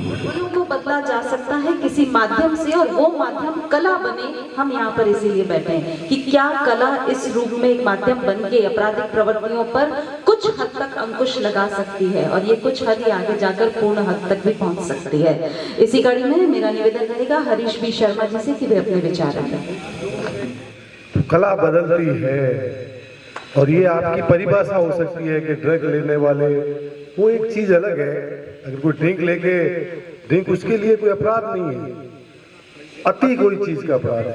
गुरु को बदला जा सकता है किसी माध्यम से, और वो माध्यम कला बने। हम यहाँ पर इसीलिए बैठे हैं कि क्या कला इस रूप में एक माध्यम बन के आपराधिक प्रवृत्तियों पर कुछ हद तक अंकुश लगा सकती है, और ये कुछ हद ही आगे जाकर पूर्ण हद तक भी पहुंच सकती है। इसी कड़ी में मेरा निवेदन रहेगा हरीश बी शर्मा जी से कि वे अपने विचार रखें। कला बदलती है, और ये आपकी परिभाषा हो सकती है कि ड्रग लेने वाले, वो एक चीज अलग है। अगर कोई ड्रिंक लेके, ड्रिंक उसके लिए कोई अपराध नहीं है, अति कोई चीज का अपराध है,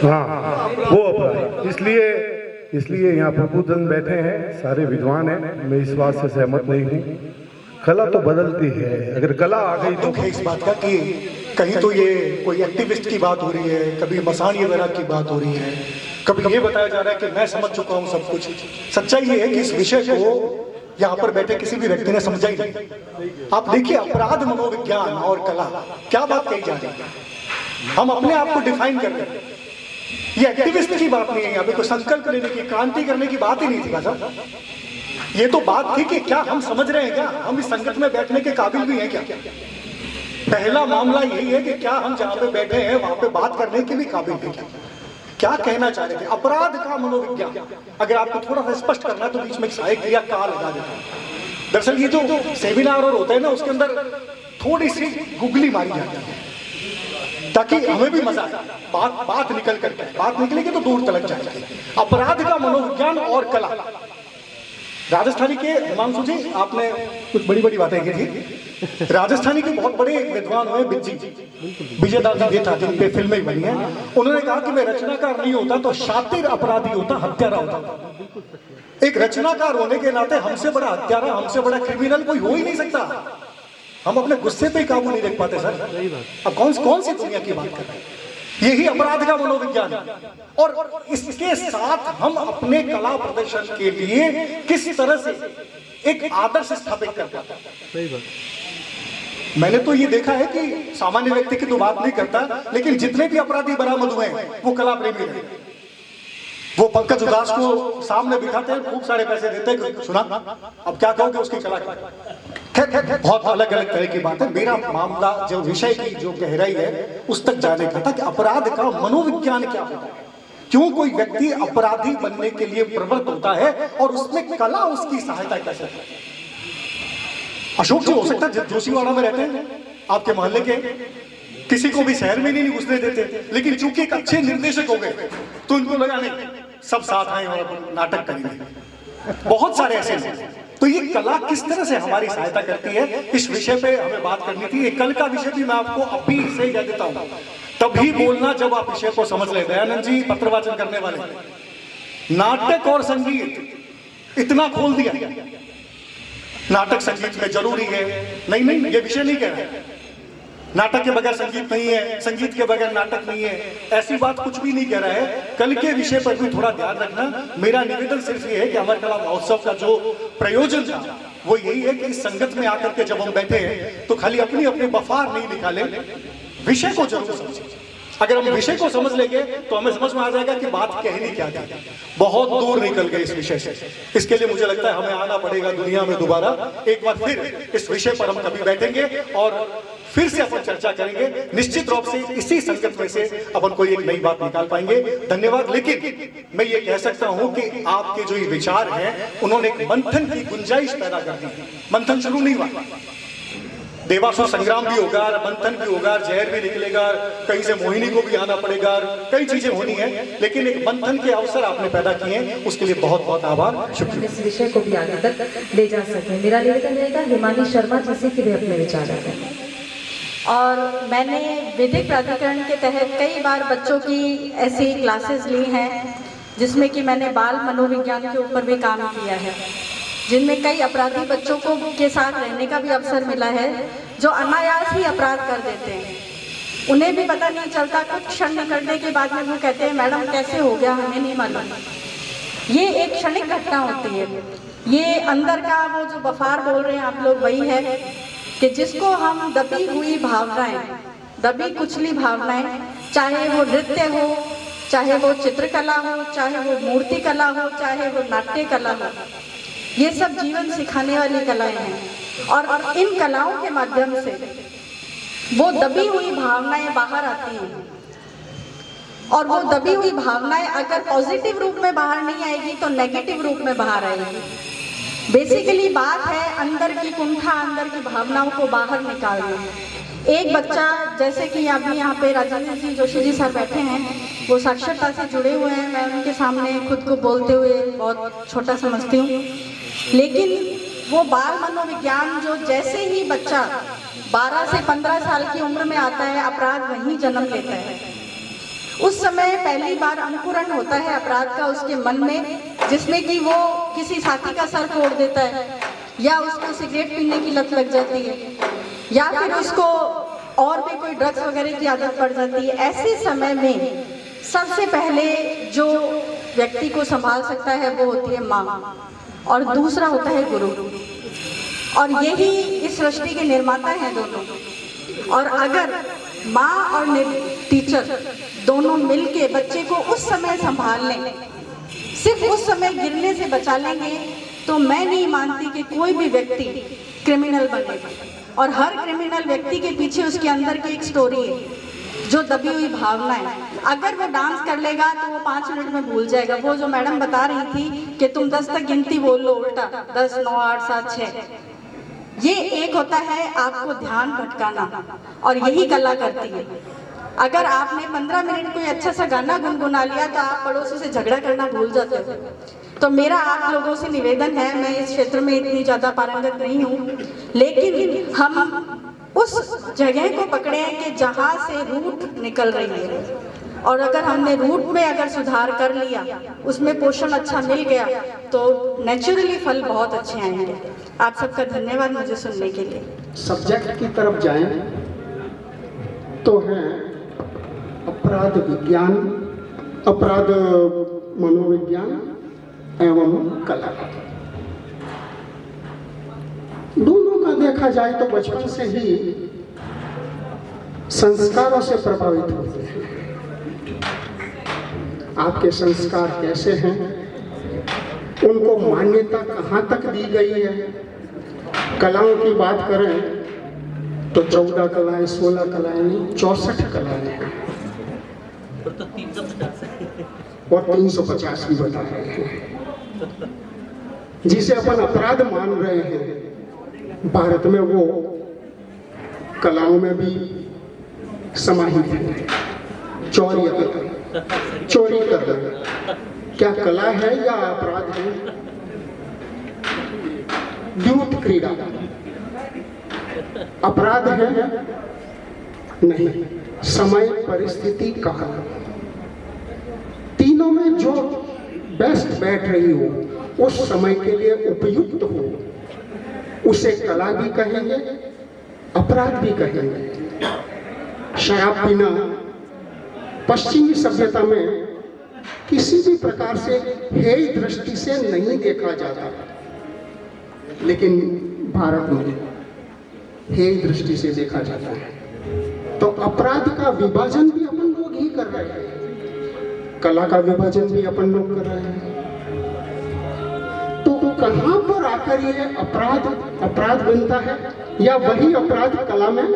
हाँ वो अपराध। इसलिए यहाँ प्रबुद्धन बैठे हैं, सारे विद्वान हैं, मैं इस बात से सहमत नहीं हूँ। कला तो बदलती है, अगर कला आ गई तो इस बात का कि कहीं तो ये कोई एक्टिविस्ट की बात हो रही है, कभी मसानी वगैरह की बात हो रही है, कभी ये बताया जा रहा है कि मैं समझ चुका हूँ सब कुछ। सच्चाई ये है कि इस विषय को यहाँ पर बैठे किसी भी व्यक्ति ने समझा ही नहीं। आप देखिए, अपराध, मनोविज्ञान और कला, क्या बात कही जा रही है। हम अपने आप को डिफाइन कर रहे हैं। ये एक्टिविस्ट की बात नहीं है, यहाँ पे कोई संकल्प लेने की, क्रांति करने की बात ही नहीं थी साहब। ये तो बात थी कि क्या हम समझ रहे हैं, क्या हम इस संगत में बैठने के काबिल भी हैं क्या। पहला मामला यही है कि क्या हम जहाँ पे बैठे हैं वहां पे बात करने के भी काबिल हैं क्या कहना चाह रहे थे। अपराध का मनोविज्ञान अगर आपको थोड़ा सा स्पष्ट करना है तो बीच में सहायक क्रिया का लगा देता हूं। दरअसल ये जो सेमिनार और होता है ना, उसके अंदर थोड़ी सी गुगली मारी जाती है ताकि हमें भी मजा आए, बात निकल करके, बात निकलेगी तो दूर तलक जाएगी। अपराध का मनोविज्ञान और कला। राजस्थानी के हिमांशु जी, आपने कुछ बड़ी बड़ी बातें की थी। राजस्थानी के बहुत बड़े विद्वान हुए विजयदास जी था, जिन पे फिल्में बनी है। उन्होंने कहा कि मैं रचनाकार नहीं होता तो शातिर अपराधी होता, हत्यारा होता। एक रचनाकार होने के नाते हमसे बड़ा हत्यारा, हमसे बड़ा क्रिमिनल कोई हो ही नहीं सकता। हम अपने गुस्से पे काबू नहीं रख पाते सर। अब कौन सी दुनिया की बात कर रहे हैं। यही अपराध का मनोविज्ञान है। और इसके साथ हम अपने कला प्रदर्शन के लिए किस तरह से एक आदर्श स्थापित कर पाते हैं। मैंने तो ये देखा है कि सामान्य व्यक्ति की तो बात नहीं करता, लेकिन जितने भी अपराधी बरामद हुए हैं वो कला प्रेमी हैं। वो पंकज उदास को सामने बिठाते हैं, खूब सारे पैसे देते हैं, सुना अब क्या कहोगे उसकी कला की। खैर बहुत अलग अलग तरह की बात है। मेरा मामला जो विषय की जो गहराई है उस तक जाने का था कि अपराध का मनोविज्ञान क्या होता है, क्यों कोई व्यक्ति अपराधी बनने के लिए प्रवृत्त होता है और उसमें कला उसकी सहायता कैसे है। अशोक जी हो सकता है जोशीवाड़ा में रहते हैं, आपके मोहल्ले के, किसी को भी शहर में नहीं घुसने देते, लेकिन चूंकि एक अच्छे निर्देशक हो गए तो उनको लगा नहीं सब साथ आए और नाटक करेंगे। बहुत सारे ऐसे हैं। तो ये कला किस तरह से हमारी सहायता करती है, इस विषय पे हमें बात करनी थी। कल का विषय भी मैं आपको अभी से कह देता हूँ, तभी बोलना जब आप विषय को समझ ले। दयानंद जी पत्रवाचन करने वाले, नाटक और संगीत इतना खोल दिया, नाटक संगीत में जरूरी है। नहीं, ये विषय नहीं कह रहे। नाटक के बगैर संगीत नहीं है, संगीत के बगैर नाटक नहीं है, ऐसी बात कुछ भी नहीं कह रहा है। कल के विषय पर भी थोड़ा ध्यान रखना। मेरा निवेदन सिर्फ ये है कि अमर कला महोत्सव का जो प्रयोजन था वो यही है कि इस संगत में आकर के जब हम बैठे हैं तो खाली अपनी अपनी बफार नहीं निकाले, विषय को जरूर समझें। अगर हम विषय को समझ लेंगे तो हमें समझ में आ जाएगा कि बात कहनी क्या थी। बहुत दूर निकल गए इस विषय से। इसके लिए मुझे लगता है हमें आना पड़ेगा दुनिया में दोबारा, एक बार फिर इस विषय पर हम कभी बैठेंगे और फिर से अपन चर्चा करेंगे। निश्चित रूप से इसी संकट में से अपन कोई एक नई बात निकाल पाएंगे। धन्यवाद। लेकिन मैं ये कह सकता हूं कि आपके जो ये विचार हैं उन्होंने एक मंथन की गुंजाइश पैदा कर दी। मंथन शुरू नहीं हुआ, देवासुर संग्राम भी होगा, मंथन भी होगा, जहर भी निकलेगा, कहीं से मोहिनी को भी आना पड़ेगा, कई चीजें होनी है, लेकिन एक मंथन के अवसर आपने पैदा किए हैं, उसके लिए बहुत बहुत आभार, शुक्रिया। इस विषय को भी आगे तक ले जा सके। मेरा निवेदन रहेगा हिमानी शर्मा जैसे कि वे अपने विचार रखें। और मैंने विधिक प्राधिकरण के तहत कई बार बच्चों की ऐसी क्लासेस ली हैं जिसमें कि मैंने बाल मनोविज्ञान के ऊपर भी काम किया है, जिनमें कई अपराधी बच्चों को के साथ रहने का भी अवसर मिला है जो अनायास ही अपराध कर देते हैं। उन्हें भी पता नहीं चलता, कुछ क्षण निकलने के बाद में वो कहते हैं मैडम कैसे हो गया हमें नहीं मालूम। ये एक क्षणिक घटना होती है। ये अंदर का वो जो बफार बोल रहे हैं आप लोग वही है कि जिसको हम दबी हुई भावनाएं, दबी कुचली भावनाएं, चाहे वो नृत्य हो, चाहे वो चित्रकला हो, चाहे वो मूर्ति कला हो, चाहे वो नाट्य कला हो, ये सब जीवन सिखाने वाली कलाएं हैं। और इन कलाओं के माध्यम से वो दबी हुई भावनाएं बाहर आती हैं। और वो दबी हुई भावनाएं अगर पॉजिटिव रूप में बाहर नहीं आएगी तो नेगेटिव रूप में बाहर आएगी। बेसिकली बात है अंदर की कुंठा, अंदर की भावनाओं को बाहर निकालना। एक बच्चा जैसे कि अभी यहाँ पे राजेंद्र जी जोशी जी सर बैठे हैं, वो साक्षरता से जुड़े हुए हैं। मैं उनके सामने खुद को बोलते हुए बहुत छोटा समझती हूँ, लेकिन वो बाल मनोविज्ञान जो जैसे ही बच्चा 12 से 15 साल की उम्र में आता है, अपराध वहीं जन्म लेता है। उस समय पहली बार अंकुरण होता है अपराध का उसके मन में, जिसमें कि वो किसी साथी का सर फोड़ देता है, या उसको सिगरेट पीने की लत लग जाती है, या फिर उसको और भी कोई ड्रग्स वगैरह की आदत पड़ जाती है। ऐसे समय में सबसे पहले जो व्यक्ति को संभाल सकता है वो होती है माँ, और दूसरा होता है गुरु। और यही इस सृष्टि के निर्माता हैं दोनों। और अगर माँ और टीचर दोनों मिलके बच्चे को उस समय संभाल लें, सिर्फ उस समय गिरने से बचा लेंगे, तो मैं नहीं मानती कि कोई भी व्यक्ति क्रिमिनल बनेगा। और हर क्रिमिनल व्यक्ति के पीछे उसके अंदर की एक स्टोरी है, जो दबी हुई भावना है। अगर वो डांस कर लेगा तो वो 5 मिनट में भूल जाएगा। वो जो मैडम बता रही थी कि तुम 10 तक गिनती बोल लो उल्टा, 10, 9, 8, 7, 6, ये एक होता है आपको ध्यान भटकाना, और यही कला करती है। अगर आपने 15 मिनट कोई अच्छा सा गाना गुनगुना लिया तो आप पड़ोसी से झगड़ा करना भूल जाते हो। तो मेरा आप लोगों से निवेदन है, मैं इस क्षेत्र में इतनी ज़्यादा पारंगत नहीं हूँ, लेकिन हम उस जगह को पकड़े कि जहाँ से रूट निकल रही है, और अगर हमने रूट में अगर सुधार कर लिया, उसमें पोषण अच्छा मिल गया, तो नेचुरली फल बहुत अच्छे आएंगे। आप सबका धन्यवाद मुझे सुनने के लिए। सब्जेक्ट की तरफ जाएं तो है अपराध विज्ञान, अपराध मनोविज्ञान एवं कला। दोनों का देखा जाए तो बचपन से ही संस्कारों से प्रभावित होते हैं। आपके संस्कार कैसे हैं, उनको मान्यता कहाँ तक दी गई है। कलाओं की बात करें तो 14 कलाएं, 16 कलाएं नहीं, 64 कलाएं हैं, और 350 भी बता रहे हैं। जिसे अपन अपराध मान रहे हैं, भारत में वो कलाओं में भी समाहित है। चोरी करना क्या कला है या अपराध है? द्यूत क्रीड़ा अपराध है? नहीं। समय, परिस्थिति, काल, तीनों में जो बेस्ट बैठ रही हो, उस समय के लिए उपयुक्त हो, उसे कला भी कहेंगे, अपराध भी कहेंगे। शराब पीना पश्चिमी सभ्यता में किसी भी प्रकार से हेय दृष्टि से नहीं देखा जाता, लेकिन भारत में हेय दृष्टि से देखा जाता है। तो अपराध का विभाजन भी अपन लोग ही कर रहे हैं, कला का विभाजन भी अपन लोग कर रहे हैं। तो कहां पर आकर ये अपराध बनता है, या वही अपराध कला में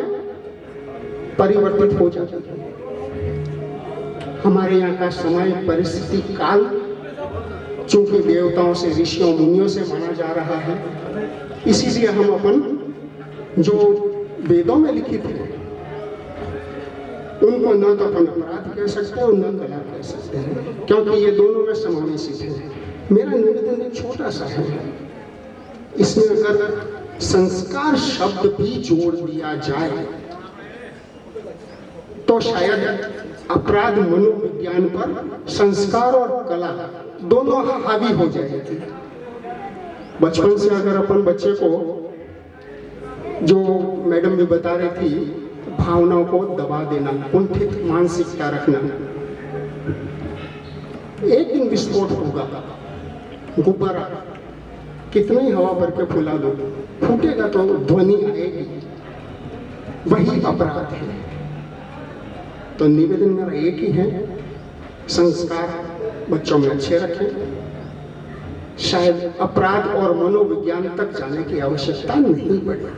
परिवर्तित हो जाता है। हमारे यहाँ का समय, परिस्थिति, काल चूंकि देवताओं से, ऋषियों, मुनियों से माना जा रहा है, इसीलिए हम अपन जो वेदों में लिखित है उनको न तो अपन अपराध कह सकते हैं और न कला कह सकते हैं, क्योंकि ये दोनों में समावेशित है। मेरा निवेदन एक छोटा सा है, इसमें अगर संस्कार शब्द भी जोड़ दिया जाए तो शायद अपराध मनोविज्ञान पर संस्कार और कला दोनों हावी हो जाएगी। बचपन से अगर अपन बच्चे को, जो मैडम भी बता रही थी, भावनाओं को दबा देना, कुंठित मानसिकता रखना, एक दिन विस्फोट होगा। गुब्बारा कितनी ही हवा भर के फुला दो, फूटेगा तो ध्वनि आएगी, वही अपराध है। तो निवेदन मेरा एक ही है, संस्कार बच्चों में अच्छे रखें। शायद अपराध और मनोविज्ञान तक जाने की आवश्यकता नहीं पड़े।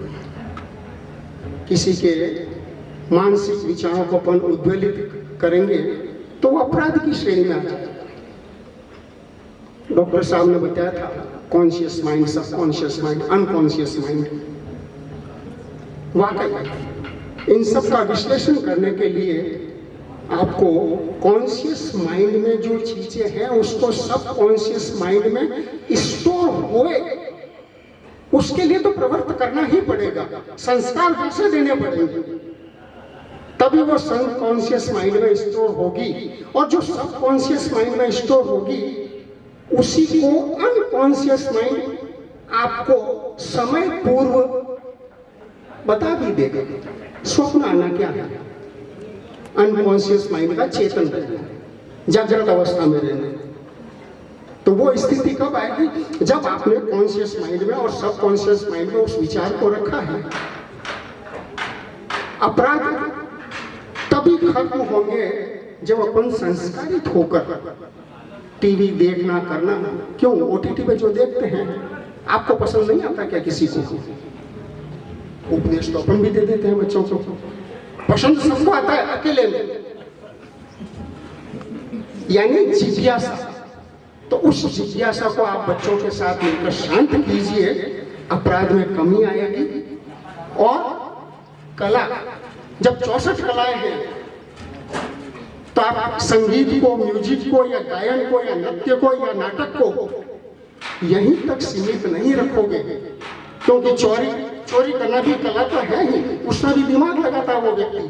किसी के मानसिक विचारों को अपन उद्वेलित करेंगे तो वो अपराध की श्रेणी में आ जाएगा। डॉक्टर साहब ने बताया था, conscious mind, subconscious mind, unconscious mind. वाकई इन सब का विश्लेषण करने के लिए आपको कॉन्शियस माइंड में जो चीजें हैं उसको सबकॉन्शियस माइंड में स्टोर होए, उसके लिए तो प्रवृत्त करना ही पड़ेगा, संस्कार कैसे देने पड़ेंगे, तभी वो सबकॉन्शियस माइंड में स्टोर होगी। और जो सबकॉन्शियस माइंड में स्टोर होगी उसी को अनकॉन्शियस माइंड आपको समय पूर्व बता भी देगा। स्वप्न आना क्या है? अनकॉन्शियस माइंड का चेतन रहना, जागृत अवस्था में रहना। तो वो स्थिति कब आएगी? जब आपने कॉन्शियस माइंड में और सबकॉन्शियस माइंड में उस विचार को रखा है। अपराध तभी खत्म होंगे जब अपन संस्कारित होकर टीवी देखना करना। क्यों? ओटीटी पे जो देखते हैं आपको पसंद नहीं आता क्या? किसी को उपदेश तो अपन भी दे देते हैं बच्चों को, पसंद सबको आता है, अकेले में। यानी जिज्ञासा। तो उस जिज्ञासा को आप बच्चों के साथ मिलकर शांत कीजिए, अपराध में कमी आएगी। और कला, जब 64 कलाएं हैं तो आप संगीत को, म्यूजिक को, या गायन को, या नृत्य को, या नाटक को यहीं तक सीमित नहीं रखोगे, क्योंकि चोरी करना भी कला तो है ही, उसमें भी दिमाग लगाता है वो व्यक्ति।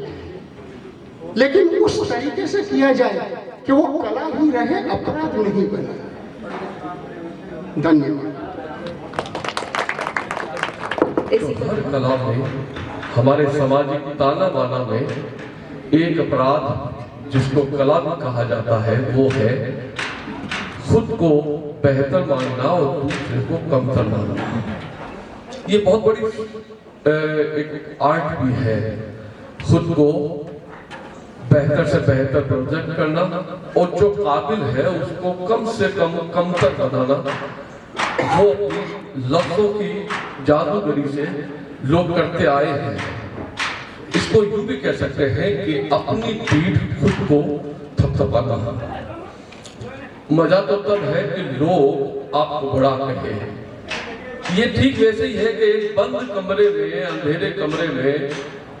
लेकिन उस तरीके से किया जाए कि वो कला ही रहे, अपराध नहीं बने। धन्यवाद। हर कला में, हमारे सामाजिक ताना बाना में एक अपराध जिसको कला भी कहा जाता है वो है खुद को बेहतर मानना और दूसरे को कमतर मानना। ये बहुत बड़ी एक आर्ट भी है, खुद को बेहतर से बेहतर प्रोजेक्ट करना और जो काबिल है उसको कम से कम कमतर बनाना। वो लफ्जों की जादूगरी से लोग करते आए हैं। इसको यूं भी कह सकते हैं कि अपनी पीठ खुद को थपथपाना। मजा तो तब है कि लोग आपको बड़ा कहें। ये ठीक वैसे ही है कि एक बंद कमरे में, अंधेरे कमरे में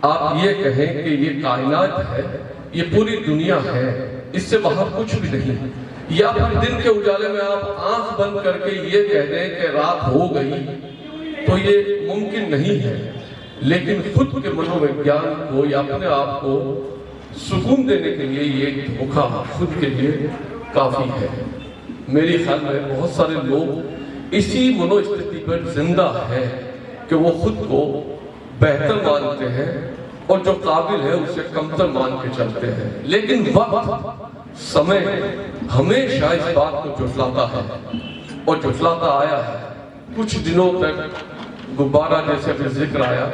आप ये कहें कि ये कायनात है, ये पूरी दुनिया है, इससे बाहर कुछ भी नहीं। या फिर दिन के उजाले में आप आंख बंद करके ये कह दें कि रात हो गई, तो ये मुमकिन नहीं है। लेकिन खुद के मनोविज्ञान को या अपने आप को सुकून देने के लिए ये धोखा खुद के लिए काफी है। मेरे ख्याल में बहुत सारे लोग इसी मनोस्थिति पर जिंदा है कि वो खुद को बेहतर मानते हैं और जो काबिल है उसे कमतर मान के चलते हैं। लेकिन वक्त, समय हमेशा इस बात को झुठलाता है और झुठलाता आया है। कुछ दिनों तक गुब्बारा जैसे अभी जिक्र आया,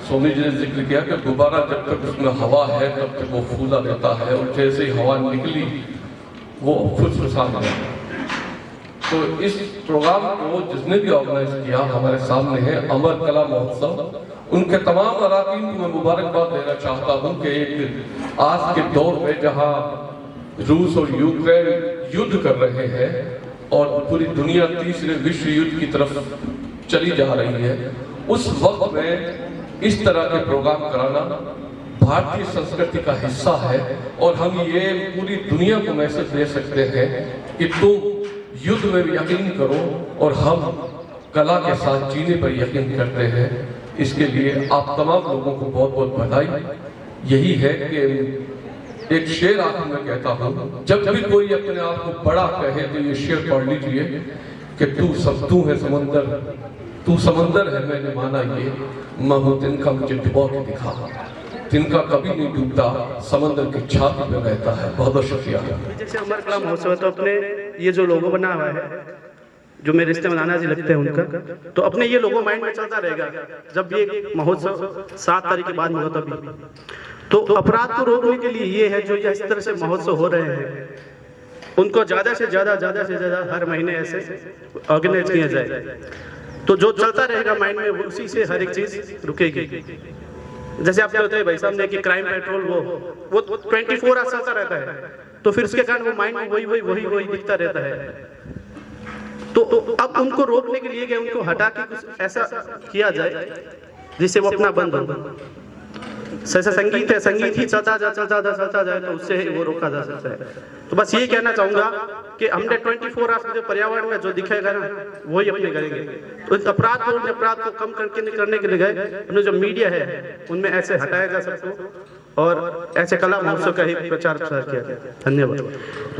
स्वामी जी ने जिक्र किया कि गुब्बारा जब तक उसमें हवा है तब तक वो फूला रहता है, और जैसे ही हवा निकली वो फुसफुसा गया। तो इस प्रोग्राम को जिसने भी ऑर्गेनाइज किया हमारे सामने है अमर कला महोत्सव। उनके तमाम अराकीन को मैं मुबारकबाद देना चाहता हूँ कि एक आज के दौर में जहाँ रूस और यूक्रेन युद्ध कर रहे हैं और पूरी दुनिया तीसरे विश्व युद्ध की तरफ चली जा रही है, उस वक्त में इस तरह के प्रोग्राम कराना भारतीय संस्कृति का हिस्सा है। और हम ये पूरी दुनिया को मैसेज दे सकते हैं कि तुम युद्ध में भी यकीन करो और हम कला के साथ जीने पर यकीन करते हैं। इसके लिए आप तमाम लोगों को बहुत बहुत बधाई। यही है कि एक शेर आखिर में कहता हूँ, जब भी कोई अपने आप को बड़ा कहे तो ये शेर पढ़ लीजिए कि तू है समंदर, तू समंदर है मैंने माना ये, मैं हूँ तिनका मुझे डुबा के दिखा। तिनका कभी नहीं डूबता, समंदर की छाती में रहता है। बहुत बहुत शुक्रिया। जैसे अमर कला महोत्सव तो अपने ये जो लोगो बना हुआ है, जो मेरे रिश्ते में नाना जी लगते हैं उनका, तो अपने ये लोगो माइंड में चलता रहेगा जब ये महोत्सव 7 तारीख के बाद में होता भी। तो अपराध को रोकने के लिए ये है जो इस तरह से महोत्सव हो रहे हैं, उनको ज्यादा से ज्यादा हर महीने ऐसे ऑर्गेनाइज किया जाए, तो जो चलता रहेगा माइंड में उसी से हर एक चीज रुकेगी। जैसे आपने बताया भाई साहब ने कि क्राइम पेट्रोल वो 24 आवर्स चलता रहता है, तो फिर उसके कारण वो माइंड में वही दिखता रहता है। तो अब उनको रोकने के लिए कि उनको हटा के कुछ ऐसा किया जाए जिससे वो अपना बंद हो। जैसे संगीत है, संगीत ही चलता जाए तो उससे वो रोका जा सकता है। तो बस ये कहना चाहूंगा कि हमने 24 आवर्स जो पर्यावरण में जो दिखेगा ना वही अपने करेंगे। तो इस अपराध को कम करने के लिए गए हमने जो मीडिया है उनमें ऐसे हटाया जा सकता और ऐसे कला महोत्सव का ही प्रचार प्रसार किया। धन्यवाद।